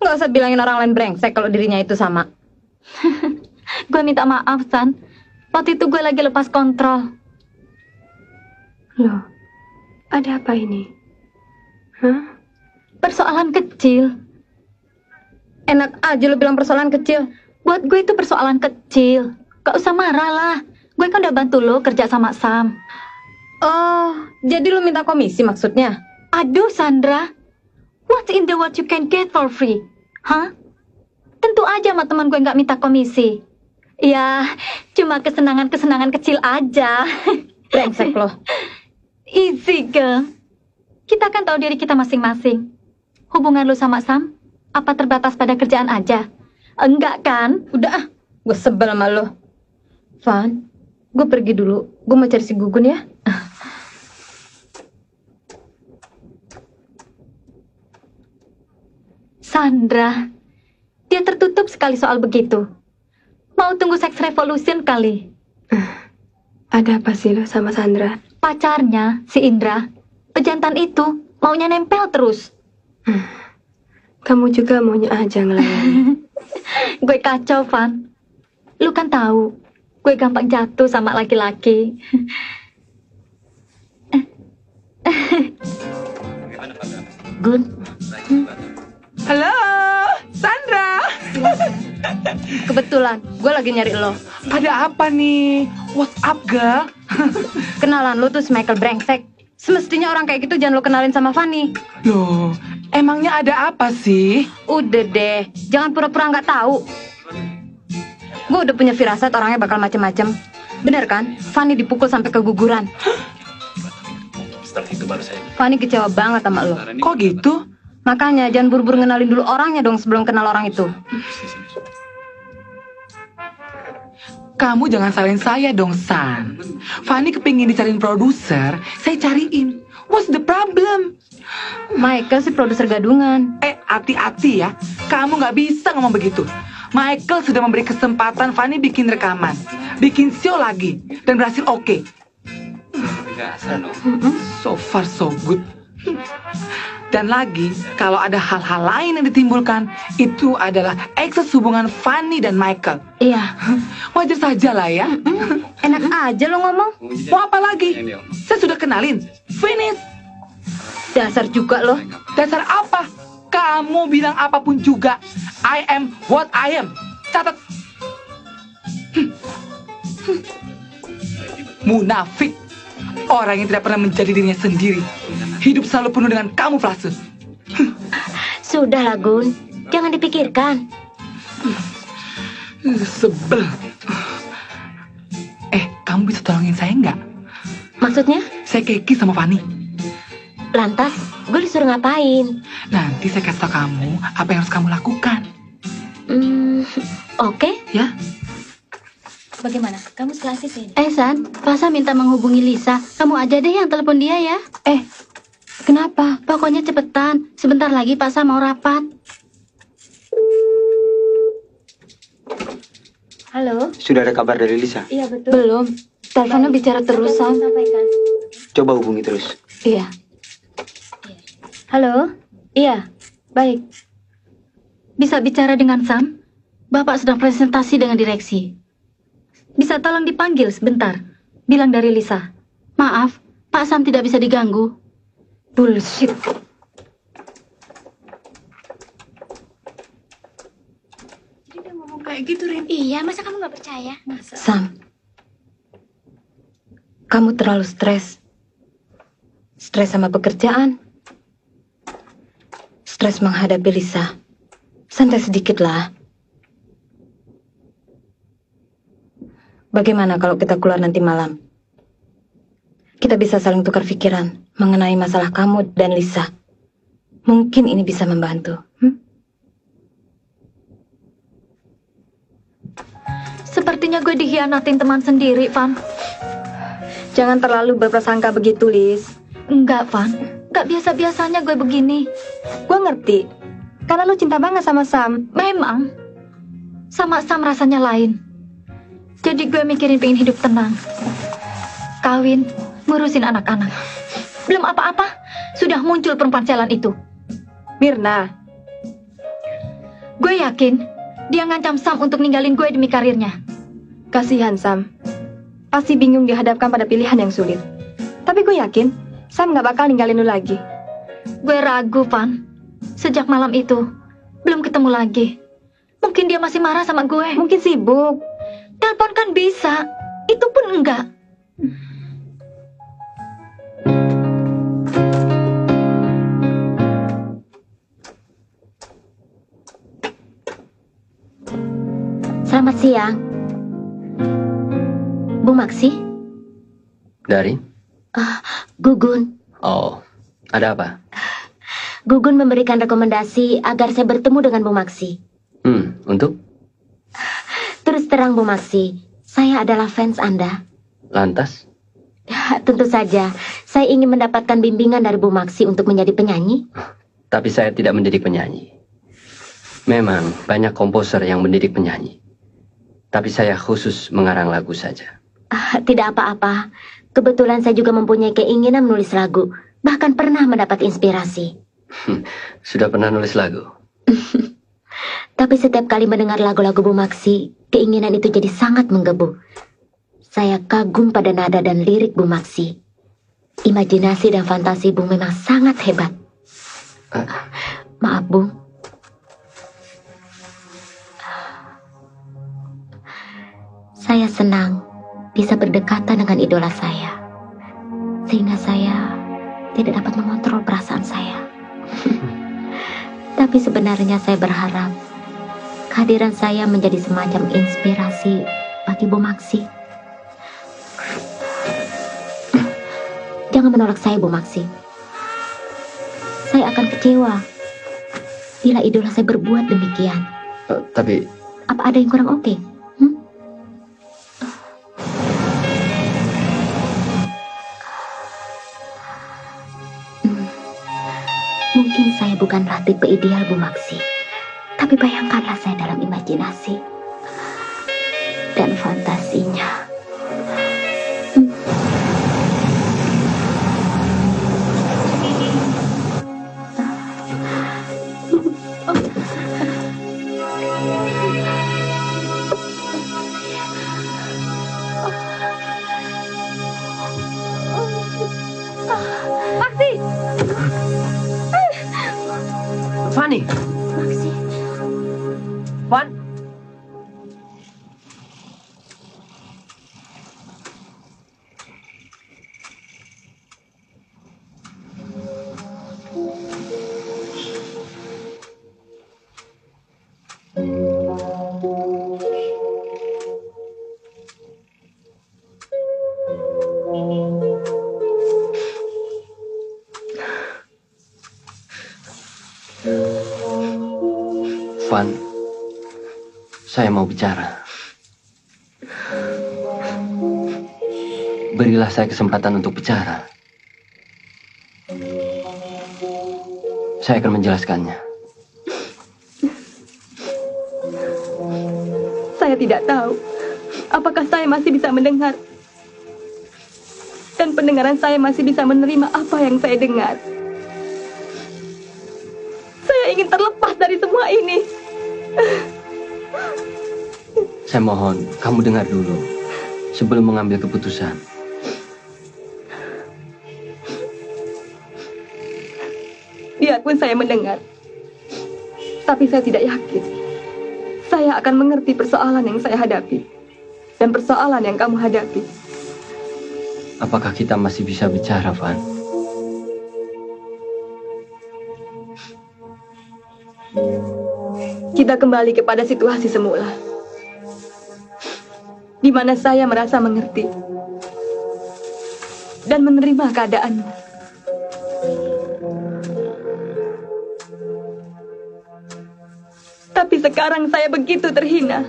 [SPEAKER 1] Nggak usah bilangin orang lain brengsek kalau dirinya itu sama.
[SPEAKER 2] Gue minta maaf, San. Waktu itu gue lagi lepas kontrol.
[SPEAKER 11] Loh, ada apa ini? Hah?
[SPEAKER 2] Persoalan kecil.
[SPEAKER 1] Enak aja lo bilang persoalan kecil.
[SPEAKER 2] Buat gue itu persoalan kecil. Gak usah marah lah. Gue kan udah bantu lo kerja sama Sam.
[SPEAKER 1] Oh, jadi lo minta komisi maksudnya?
[SPEAKER 2] Aduh, Sandra. What in the world you can get for free? Hah? Tentu aja sama teman gue gak minta komisi. Ya, cuma kesenangan-kesenangan kecil aja.
[SPEAKER 1] Brengsek lo.
[SPEAKER 2] Easy, girl. Kita kan tahu diri kita masing-masing. Hubungan lu sama Sam, apa terbatas pada kerjaan aja? Enggak kan?
[SPEAKER 1] Udah ah, gue sebel sama lo. Van, gue pergi dulu. Gue mau cari si Gugun ya.
[SPEAKER 2] Sandra, dia tertutup sekali soal begitu. Mau tunggu sex revolution kali.
[SPEAKER 11] Ada apa sih lo sama Sandra?
[SPEAKER 2] Pacarnya, si Indra, pejantan itu, maunya nempel terus.
[SPEAKER 11] Kamu juga maunya aja ngelayani.
[SPEAKER 2] Gue kacau, Van. Lu kan tahu, gue gampang jatuh sama laki-laki.
[SPEAKER 14] Gun.
[SPEAKER 5] Halo, Sandra.
[SPEAKER 1] Kebetulan, gue lagi nyari lo.
[SPEAKER 5] Pada apa nih? What's up, girl?
[SPEAKER 1] Kenalan lo tuh si Michael brengsek. Semestinya orang kayak gitu jangan lo kenalin sama Fanny.
[SPEAKER 5] Loh, emangnya ada apa sih?
[SPEAKER 1] Udah deh, jangan pura-pura nggak tahu. Gue udah punya firasat orangnya bakal macem-macem. Bener kan? Fanny dipukul sampai keguguran.
[SPEAKER 13] Setelah itu baru saya.
[SPEAKER 1] Fanny kecewa banget sama lo.
[SPEAKER 5] Kok gitu?
[SPEAKER 1] Makanya jangan buru-buru ngenalin dulu orangnya dong sebelum kenal orang itu.
[SPEAKER 5] Kamu jangan salahin saya dong, San. Fanny kepingin dicariin produser, saya cariin. What's the problem?
[SPEAKER 1] Michael sih produser gadungan.
[SPEAKER 5] Hati-hati ya. Kamu nggak bisa ngomong begitu. Michael sudah memberi kesempatan Fanny bikin rekaman, bikin show lagi, dan berhasil oke. So far so good. Dan lagi, kalau ada hal-hal lain yang ditimbulkan, itu adalah ekses hubungan Fanny dan Michael.
[SPEAKER 1] Iya.
[SPEAKER 5] Wajar saja lah ya.
[SPEAKER 1] Enak aja lo ngomong.
[SPEAKER 5] Mau apa lagi? Saya sudah kenalin. Finish.
[SPEAKER 1] Dasar juga lo.
[SPEAKER 5] Dasar apa? Kamu bilang apapun juga. I am what I am. Catat. Munafik. Orang yang tidak pernah menjadi dirinya sendiri. Hidup selalu penuh dengan kamuflase.
[SPEAKER 14] Sudahlah, Gun. Jangan dipikirkan.
[SPEAKER 5] Sebel. Kamu bisa tolongin saya nggak?
[SPEAKER 14] Maksudnya?
[SPEAKER 5] Saya keki sama Fanny.
[SPEAKER 14] Lantas, gue disuruh ngapain?
[SPEAKER 5] Nanti saya kasih tau kamu apa yang harus kamu lakukan.
[SPEAKER 14] Oke.
[SPEAKER 5] Ya.
[SPEAKER 2] Bagaimana? Kamu sekelas sini? San, Fasa minta menghubungi Lisa. Kamu aja deh yang telepon dia ya.
[SPEAKER 1] Kenapa?
[SPEAKER 2] Pokoknya cepetan. Sebentar lagi Fasa mau rapat.
[SPEAKER 1] Halo?
[SPEAKER 4] Sudah ada kabar dari Lisa?
[SPEAKER 1] Iya betul. Belum. Teleponnya bicara terus, Sam.
[SPEAKER 4] Coba hubungi terus.
[SPEAKER 1] Iya. Halo? Iya. Baik.
[SPEAKER 2] Bisa bicara dengan Sam? Bapak sedang presentasi dengan direksi. Bisa tolong dipanggil sebentar? Bilang dari Lisa. Maaf, Pak Sam tidak bisa diganggu.
[SPEAKER 1] Bullshit.
[SPEAKER 2] Kayak gitu, Rin. Iya, masa kamu nggak percaya?
[SPEAKER 1] Sam, kamu terlalu stres. Stres sama pekerjaan. Stres menghadapi Lisa. Santai sedikit lah. Bagaimana kalau kita keluar nanti malam? Kita bisa saling tukar pikiran mengenai masalah kamu dan Lisa. Mungkin ini bisa membantu.
[SPEAKER 2] Sepertinya gue dikhianatin teman sendiri, Van.
[SPEAKER 11] Jangan terlalu berprasangka begitu, Liz.
[SPEAKER 2] Enggak, Van. Enggak biasa-biasanya gue begini.
[SPEAKER 11] Gue ngerti. Karena lu cinta banget sama Sam.
[SPEAKER 2] Memang. Sama Sam rasanya lain. Jadi gue mikirin pengen hidup tenang. Kawin, ngurusin anak-anak. Belum apa-apa, sudah muncul perempuan jalan itu.
[SPEAKER 11] Mirna.
[SPEAKER 2] Gue yakin dia ngancam Sam untuk ninggalin gue demi karirnya.
[SPEAKER 11] Kasihan Sam. Pasti bingung dihadapkan pada pilihan yang sulit. Tapi gue yakin Sam gak bakal ninggalin lu lagi.
[SPEAKER 2] Gue ragu, Van. Sejak malam itu, belum ketemu lagi. Mungkin dia masih marah sama gue.
[SPEAKER 11] Mungkin sibuk.
[SPEAKER 2] Telepon kan bisa. Itu pun enggak.
[SPEAKER 14] Selamat siang. Bu Maksi?
[SPEAKER 6] Dari?
[SPEAKER 14] Gugun.
[SPEAKER 6] Oh, ada apa?
[SPEAKER 14] Gugun memberikan rekomendasi agar saya bertemu dengan Bu Maksi.
[SPEAKER 6] Untuk?
[SPEAKER 14] Terus terang Bu Maksi, saya adalah fans Anda.
[SPEAKER 6] Lantas?
[SPEAKER 14] Tentu saja, saya ingin mendapatkan bimbingan dari Bu Maksi untuk menjadi penyanyi.
[SPEAKER 6] Tapi saya tidak mendidik penyanyi. Memang banyak komposer yang mendidik penyanyi. Tapi saya khusus mengarang lagu saja.
[SPEAKER 14] Tidak apa-apa. Kebetulan saya juga mempunyai keinginan menulis lagu. Bahkan pernah mendapat inspirasi.
[SPEAKER 6] Sudah pernah nulis lagu?
[SPEAKER 14] Tapi setiap kali mendengar lagu-lagu Bu Maksi, keinginan itu jadi sangat menggebu. Saya kagum pada nada dan lirik Bu Maksi. Imajinasi dan fantasi Bung memang sangat hebat. Maaf, Bung. Saya senang bisa berdekatan dengan idola saya. Sehingga saya tidak dapat mengontrol perasaan saya. Tapi sebenarnya saya berharap kehadiran saya menjadi semacam inspirasi bagi Bu Maksi. Jangan menolak saya, Bu Maksi. Saya akan kecewa bila idola saya berbuat demikian.
[SPEAKER 6] Tapi...
[SPEAKER 14] Apa ada yang kurang oke? Mungkin saya bukanlah tipe ideal Bu Maksi. Tapi bayangkanlah saya dalam imajinasi dan fantasinya.
[SPEAKER 2] Maksi!
[SPEAKER 7] Fanny!
[SPEAKER 14] Maksi!
[SPEAKER 7] Fan!
[SPEAKER 6] Van, saya mau bicara. Berilah saya kesempatan untuk bicara. Saya akan menjelaskannya.
[SPEAKER 11] Saya tidak tahu apakah saya masih bisa mendengar. Dan pendengaran saya masih bisa menerima apa yang saya dengar. Saya ingin terlepas dari semua ini.
[SPEAKER 6] Saya mohon, kamu dengar dulu sebelum mengambil keputusan.
[SPEAKER 11] Biarpun saya mendengar, tapi saya tidak yakin saya akan mengerti persoalan yang saya hadapi dan persoalan yang kamu hadapi.
[SPEAKER 6] Apakah kita masih bisa bicara, Van?
[SPEAKER 11] Kita kembali kepada situasi semula, di mana saya merasa mengerti dan menerima keadaanmu. Tapi sekarang saya begitu terhina.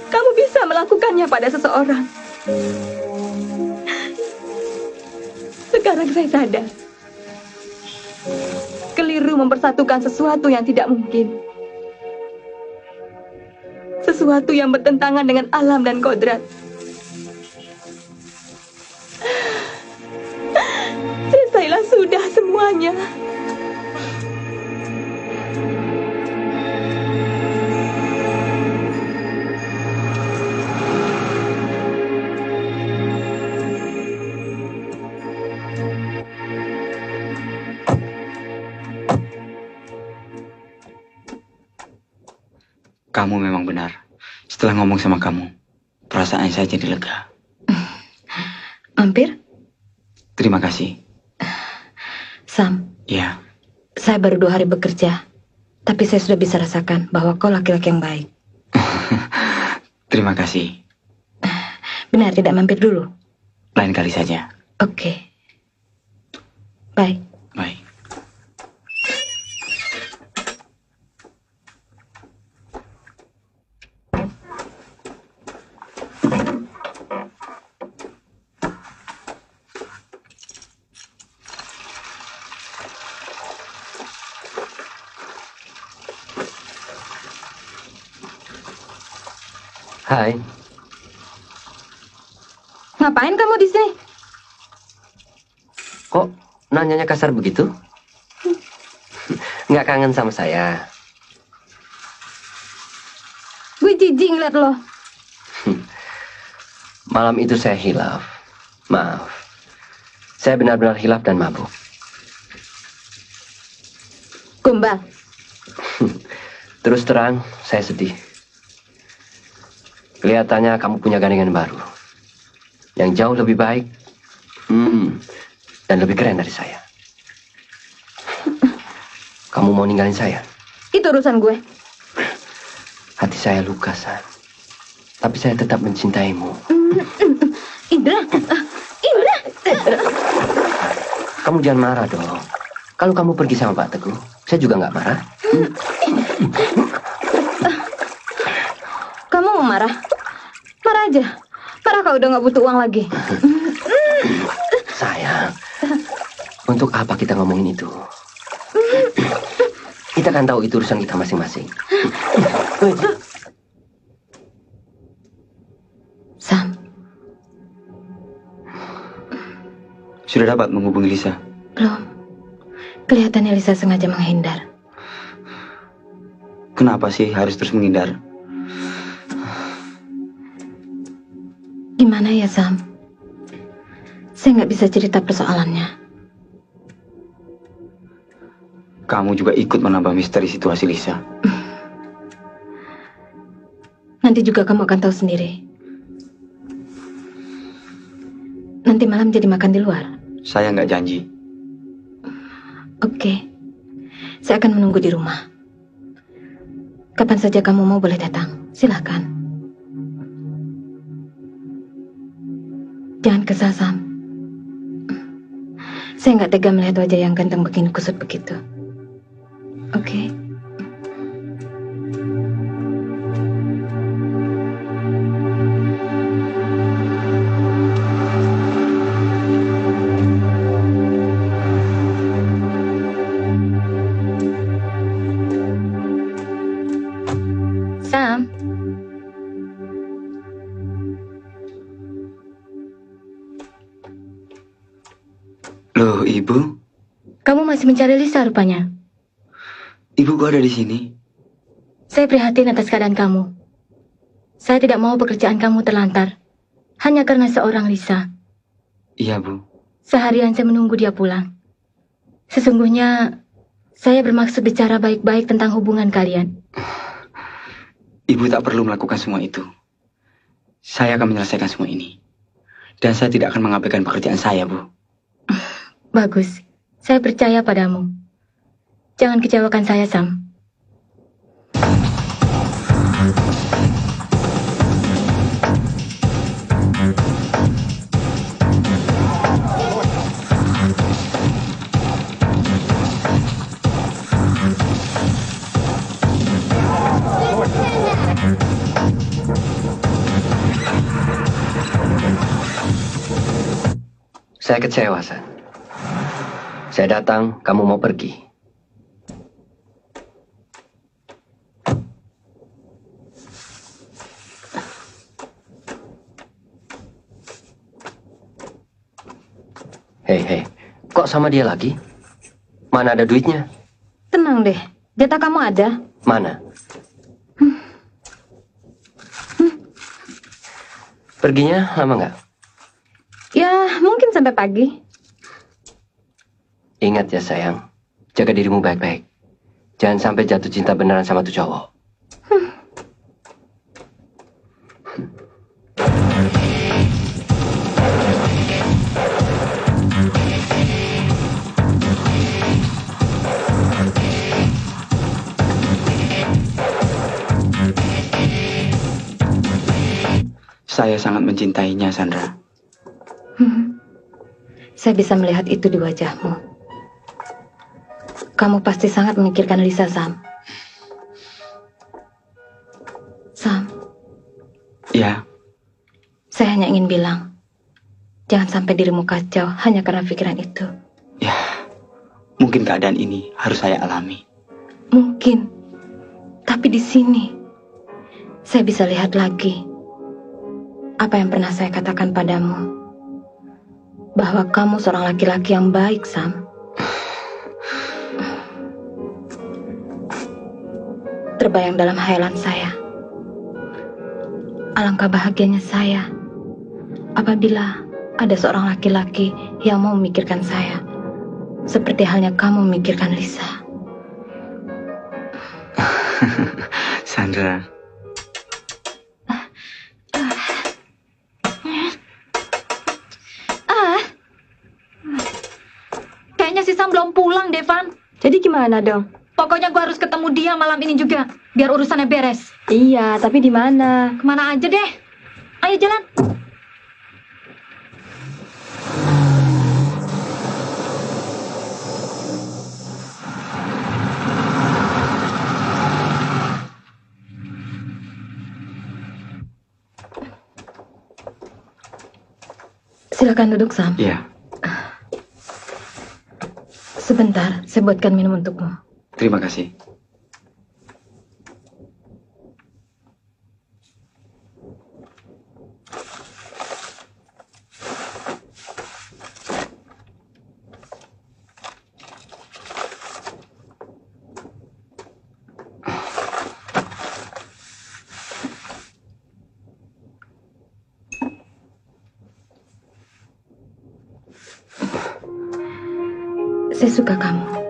[SPEAKER 11] Kamu bisa melakukannya pada seseorang. Sekarang saya sadar. Keliru mempersatukan sesuatu yang tidak mungkin. Sesuatu yang bertentangan dengan alam dan kodrat. Selesailah sudah semuanya.
[SPEAKER 4] Kamu memang benar. Setelah ngomong sama kamu, perasaan saya jadi lega.
[SPEAKER 1] Ampir?
[SPEAKER 4] Terima kasih.
[SPEAKER 1] Sam,
[SPEAKER 4] Ya,
[SPEAKER 1] saya baru 2 hari bekerja, tapi saya sudah bisa rasakan bahwa kau laki-laki yang baik.
[SPEAKER 4] terima kasih.
[SPEAKER 1] Benar, tidak mampir dulu?
[SPEAKER 4] Lain kali saja.
[SPEAKER 1] Oke. Bye.
[SPEAKER 4] Bye.
[SPEAKER 6] Hai.
[SPEAKER 1] Ngapain kamu di sini?
[SPEAKER 6] Kok nanyanya kasar begitu? Nggak kangen sama saya?
[SPEAKER 1] Gue jijik ngeliat lo.
[SPEAKER 6] Malam itu saya hilaf. Maaf. Saya benar-benar hilaf dan mabuk.
[SPEAKER 1] Gombal.
[SPEAKER 6] Terus terang, saya sedih. Kelihatannya kamu punya gandengan baru. Yang jauh lebih baik. Dan lebih keren dari saya. Kamu mau ninggalin saya?
[SPEAKER 1] Itu urusan gue.
[SPEAKER 6] Hati saya luka, San. Tapi saya tetap mencintaimu.
[SPEAKER 1] Indra. Indra.
[SPEAKER 6] Kamu jangan marah dong. Kalau kamu pergi sama Pak Teguh, saya juga nggak marah.
[SPEAKER 1] Kamu mau marah? Marah aja. Marah kalau udah nggak butuh uang lagi.
[SPEAKER 6] Sayang, untuk apa kita ngomongin itu? Kita kan tahu itu urusan kita masing-masing.
[SPEAKER 1] Sam.
[SPEAKER 4] Sudah dapat menghubungi Lisa?
[SPEAKER 1] Belum. Kelihatannya Lisa sengaja menghindar.
[SPEAKER 4] Kenapa sih harus terus menghindar?
[SPEAKER 1] Gimana ya, Sam? Saya nggak bisa cerita persoalannya.
[SPEAKER 4] Kamu juga ikut menambah misteri situasi Lisa.
[SPEAKER 1] Nanti juga kamu akan tahu sendiri. Nanti malam jadi makan di luar.
[SPEAKER 4] Saya nggak janji.
[SPEAKER 1] Oke. Saya akan menunggu di rumah. Kapan saja kamu mau boleh datang. Silakan. Jangan kesal, Sam. Saya nggak tega melihat wajah yang ganteng begini kusut begitu. Oke.
[SPEAKER 2] Sam.
[SPEAKER 4] Loh, Ibu?
[SPEAKER 2] Kamu masih mencari Lisa rupanya.
[SPEAKER 4] Ibu kok ada di sini?
[SPEAKER 2] Saya prihatin atas keadaan kamu. Saya tidak mau pekerjaan kamu terlantar. Hanya karena seorang Lisa.
[SPEAKER 4] Iya, Bu.
[SPEAKER 2] Seharian saya menunggu dia pulang. Sesungguhnya, saya bermaksud bicara baik-baik tentang hubungan kalian.
[SPEAKER 4] Ibu tak perlu melakukan semua itu. Saya akan menyelesaikan semua ini. Dan saya tidak akan mengabaikan pekerjaan saya, Bu.
[SPEAKER 2] Bagus. Saya percaya padamu. Jangan kecewakan saya, Sam.
[SPEAKER 6] Saya kecewa, San. Saya datang, kamu mau pergi. Hei, kok sama dia lagi? Mana ada duitnya?
[SPEAKER 1] Tenang deh, jatah kamu ada.
[SPEAKER 6] Mana? Perginya lama nggak?
[SPEAKER 1] Ya, mungkin sampai pagi.
[SPEAKER 6] Ingat ya sayang, jaga dirimu baik-baik. Jangan sampai jatuh cinta beneran sama tuh cowok.
[SPEAKER 4] Saya sangat mencintainya, Sandra.
[SPEAKER 1] Saya bisa melihat itu di wajahmu. Kamu pasti sangat memikirkan Lisa, Sam. Sam.
[SPEAKER 4] Ya.
[SPEAKER 1] Saya hanya ingin bilang, jangan sampai dirimu kacau hanya karena pikiran itu.
[SPEAKER 4] Ya, mungkin keadaan ini harus saya alami.
[SPEAKER 1] Mungkin. Tapi di sini, saya bisa lihat lagi apa yang pernah saya katakan padamu. Bahwa kamu seorang laki-laki yang baik, Sam. terbayang dalam hayalan saya. Alangkah bahagianya saya apabila ada seorang laki-laki yang mau memikirkan saya, seperti halnya kamu memikirkan Lisa.
[SPEAKER 4] Sandra.
[SPEAKER 2] Kayaknya si Sam belum pulang, Devan.
[SPEAKER 11] Jadi gimana dong?
[SPEAKER 2] Pokoknya gue harus ketemu dia malam ini juga, biar urusannya beres.
[SPEAKER 11] Iya, tapi di mana?
[SPEAKER 2] Kemana aja deh. Ayo jalan.
[SPEAKER 1] Silakan duduk, Sam.
[SPEAKER 4] Iya.
[SPEAKER 1] Sebentar, saya buatkan minum untukmu.
[SPEAKER 4] Terima kasih.
[SPEAKER 1] Saya suka kamu.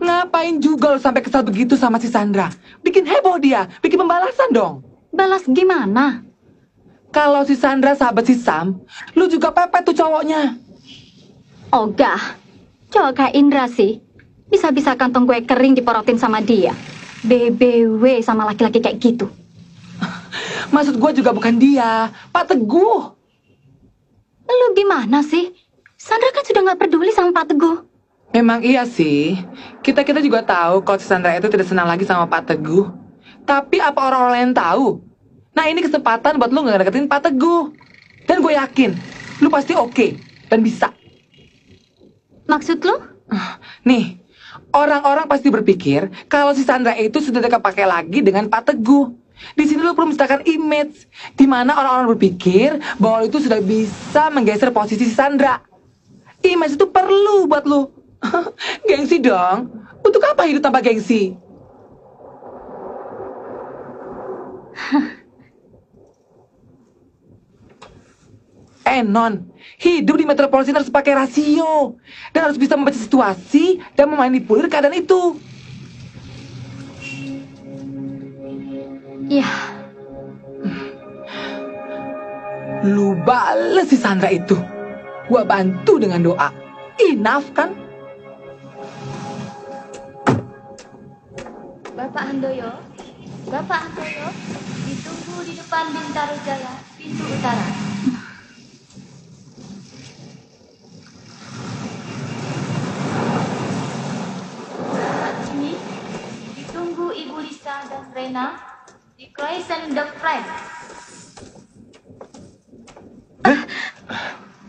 [SPEAKER 5] Ngapain juga lo sampai kesal begitu sama si Sandra? Bikin heboh dia, bikin pembalasan dong.
[SPEAKER 2] Balas gimana?
[SPEAKER 5] Kalau si Sandra sahabat si Sam, lu juga pepet tuh cowoknya.
[SPEAKER 2] Ogah, cowok kayak Indra sih. Bisa-bisa kantong gue kering diporotin sama dia. BBW sama laki-laki kayak gitu.
[SPEAKER 5] Maksud gue juga bukan dia, Pak Teguh.
[SPEAKER 2] Lu gimana sih? Sandra kan sudah gak peduli sama Pak Teguh.
[SPEAKER 5] Memang iya sih. Kita juga tahu kalau si Sandra itu tidak senang lagi sama Pak Teguh. Tapi apa orang-orang lain tahu? Nah ini kesempatan buat lu gak deketin Pak Teguh. Dan gue yakin, lu pasti oke dan bisa.
[SPEAKER 2] Maksud lu?
[SPEAKER 5] Nih, orang-orang pasti berpikir kalau si Sandra itu sudah tidak pakai lagi dengan Pak Teguh. Di sini lu perlu menciptakan image di mana orang-orang berpikir bahwa lu itu sudah bisa menggeser posisi si Sandra. Image itu perlu buat lu. Gengsi dong. Untuk apa hidup tanpa gengsi? Non, hidup di metropolitan harus pakai rasio dan harus bisa membaca situasi dan memanipulir keadaan itu.
[SPEAKER 2] Iya.
[SPEAKER 5] Lu bales si Sandra itu. Gua bantu dengan doa. Enough kan?
[SPEAKER 15] Bapak Handoyo, ditunggu di depan Bintaro Jaya, pintu utara. Bapak Jimmy, ditunggu Ibu Lisa dan Rena di Croissant the Flag.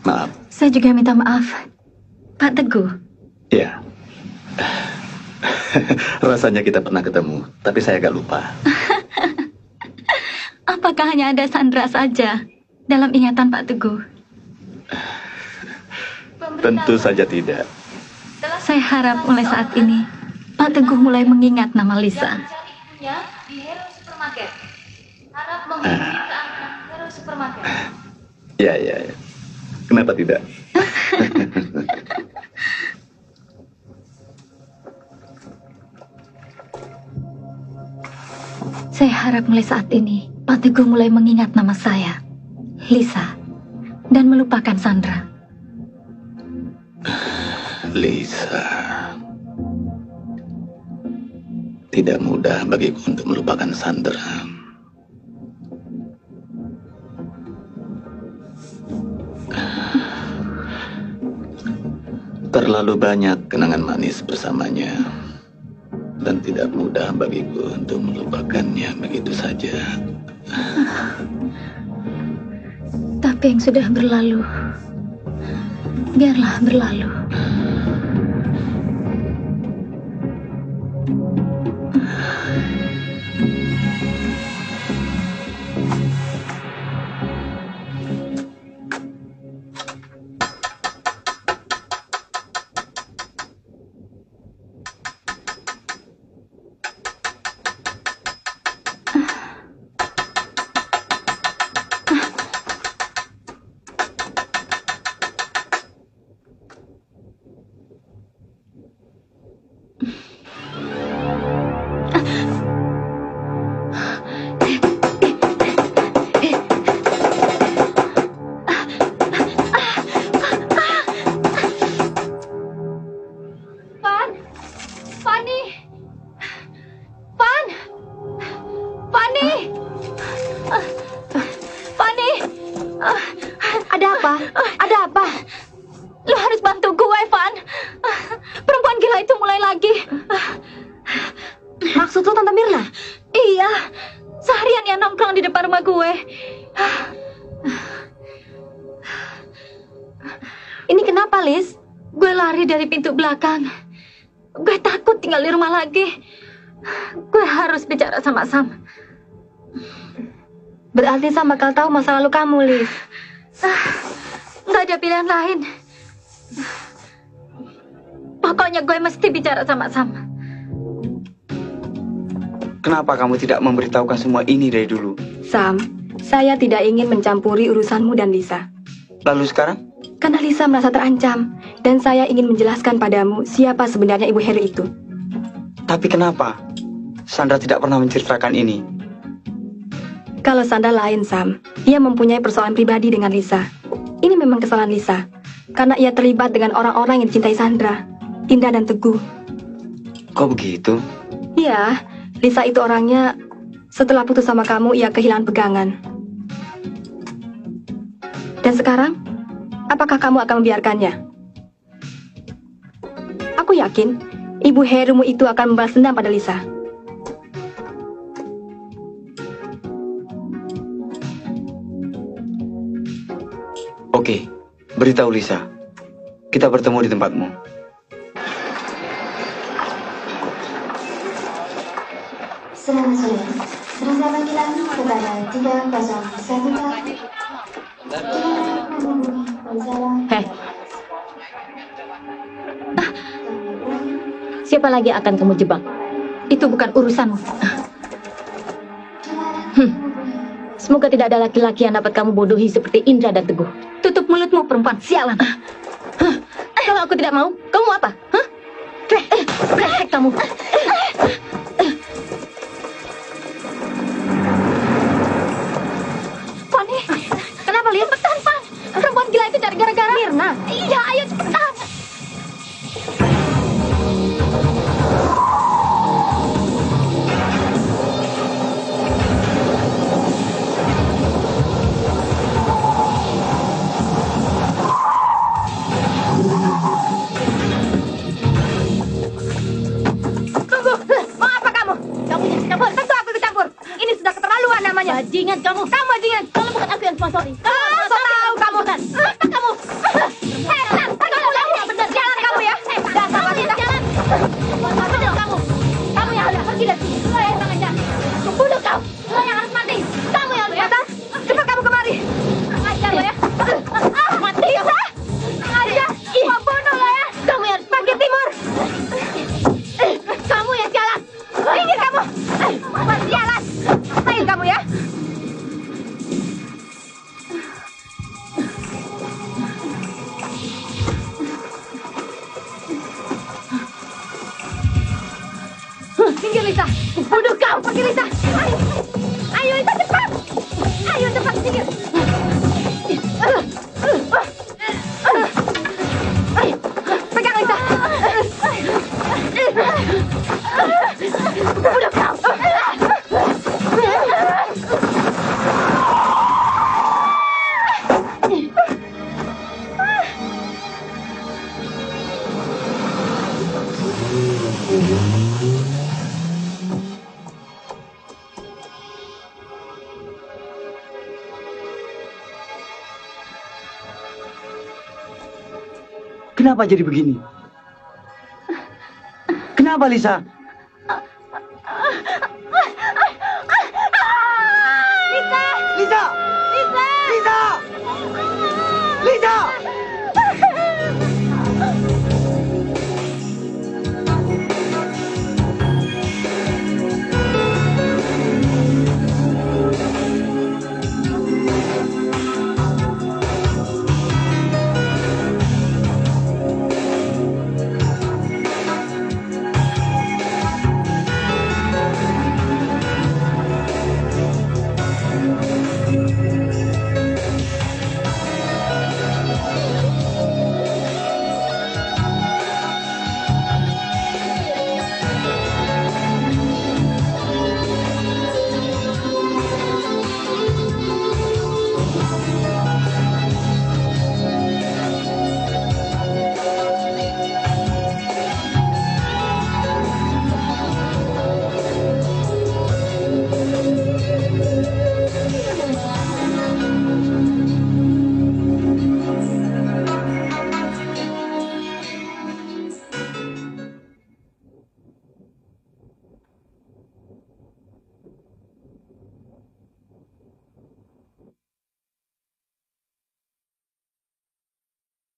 [SPEAKER 9] Maaf.
[SPEAKER 2] Saya juga minta maaf, Pak Teguh.
[SPEAKER 9] Ya. Rasanya kita pernah ketemu, tapi saya agak lupa.
[SPEAKER 2] Apakah hanya ada Sandra saja dalam ingatan Pak Teguh?
[SPEAKER 9] Tentu saja tidak.
[SPEAKER 2] Saya harap mulai saat ini Pak Teguh mulai mengingat nama Lisa.
[SPEAKER 15] Ibunya di Hero Supermarket. Harap menghubungi keamanan Hero Supermarket.
[SPEAKER 9] Ya. Kenapa tidak?
[SPEAKER 2] Saya harap mulai saat ini, Pak Teguh mulai mengingat nama saya, Lisa, dan melupakan Sandra.
[SPEAKER 9] Lisa, tidak mudah bagiku untuk melupakan Sandra. Terlalu banyak kenangan manis bersamanya, dan tidak mudah bagiku untuk melupakannya begitu saja.
[SPEAKER 2] Tapi yang sudah berlalu, biarlah berlalu. Gue takut tinggal di rumah lagi. Gue harus bicara sama Sam.
[SPEAKER 11] Berarti Sam bakal tahu masa lalu kamu, Liz.
[SPEAKER 2] Gak ada pilihan lain. Pokoknya gue mesti bicara sama Sam.
[SPEAKER 4] Kenapa kamu tidak memberitahukan semua ini dari dulu?
[SPEAKER 11] Sam, saya tidak ingin mencampuri urusanmu dan Lisa.
[SPEAKER 4] Lalu sekarang?
[SPEAKER 11] Karena Lisa merasa terancam, dan saya ingin menjelaskan padamu siapa sebenarnya Ibu Heru itu.
[SPEAKER 4] Tapi kenapa Sandra tidak pernah menceritakan ini?
[SPEAKER 11] Kalau Sandra lain, Sam. Dia mempunyai persoalan pribadi dengan Lisa. Ini memang kesalahan Lisa, karena ia terlibat dengan orang-orang yang dicintai Sandra, Indah dan Teguh.
[SPEAKER 4] Kok begitu?
[SPEAKER 11] Iya, Lisa itu orangnya, setelah putus sama kamu, ia kehilangan pegangan. Dan sekarang, apakah kamu akan membiarkannya? Aku yakin, Ibu Herumu itu akan membalas dendam pada Lisa.
[SPEAKER 4] Oke, beritahu Lisa. Kita bertemu di tempatmu.
[SPEAKER 16] Selamat sore. Serasa panggilan kepada 301.
[SPEAKER 14] Heh. Siapa lagi akan kamu jebak?
[SPEAKER 2] Itu bukan urusanmu.
[SPEAKER 14] Semoga tidak ada laki-laki yang dapat kamu bodohi seperti Indra dan Teguh.
[SPEAKER 2] Tutup mulutmu, perempuan sialan.
[SPEAKER 14] Kalau aku tidak mau, kamu mau apa? Brengsek kamu.
[SPEAKER 2] Fanny, kenapa lihat petan, Fan? Perempuan gila itu cari gara-gara Mirna. Iya, ayo cepetan.
[SPEAKER 14] Bajingan kamu. Kamu bajingan. Kalau bukan aku yang sponsori. Kamu
[SPEAKER 2] so tahu kamu.
[SPEAKER 14] Apa kamu?
[SPEAKER 2] Kamu yang benar. Jalan kamu ya. Dasar wanita.
[SPEAKER 14] Jalan. Kamu. Kamu yang harus pergi dari sini. Lo yang kurang ajar. Bunuh kau. Lo yang harus mati. Kamu yang harus mati.
[SPEAKER 2] Cepat kamu kemari.
[SPEAKER 14] Ajar lo ya. Mati.
[SPEAKER 2] Ajar. Mau bunuh lo ya.
[SPEAKER 14] Kamu yang harus
[SPEAKER 2] pergi timur.
[SPEAKER 14] Kamu yang jalan.
[SPEAKER 2] Ini kamu. Jalan. Ayo kamu ya.
[SPEAKER 14] Minggir Lisa. Bunuh kau.
[SPEAKER 2] Pergi Lisa. Ayo.
[SPEAKER 4] Kenapa jadi begini? Kenapa, Lisa?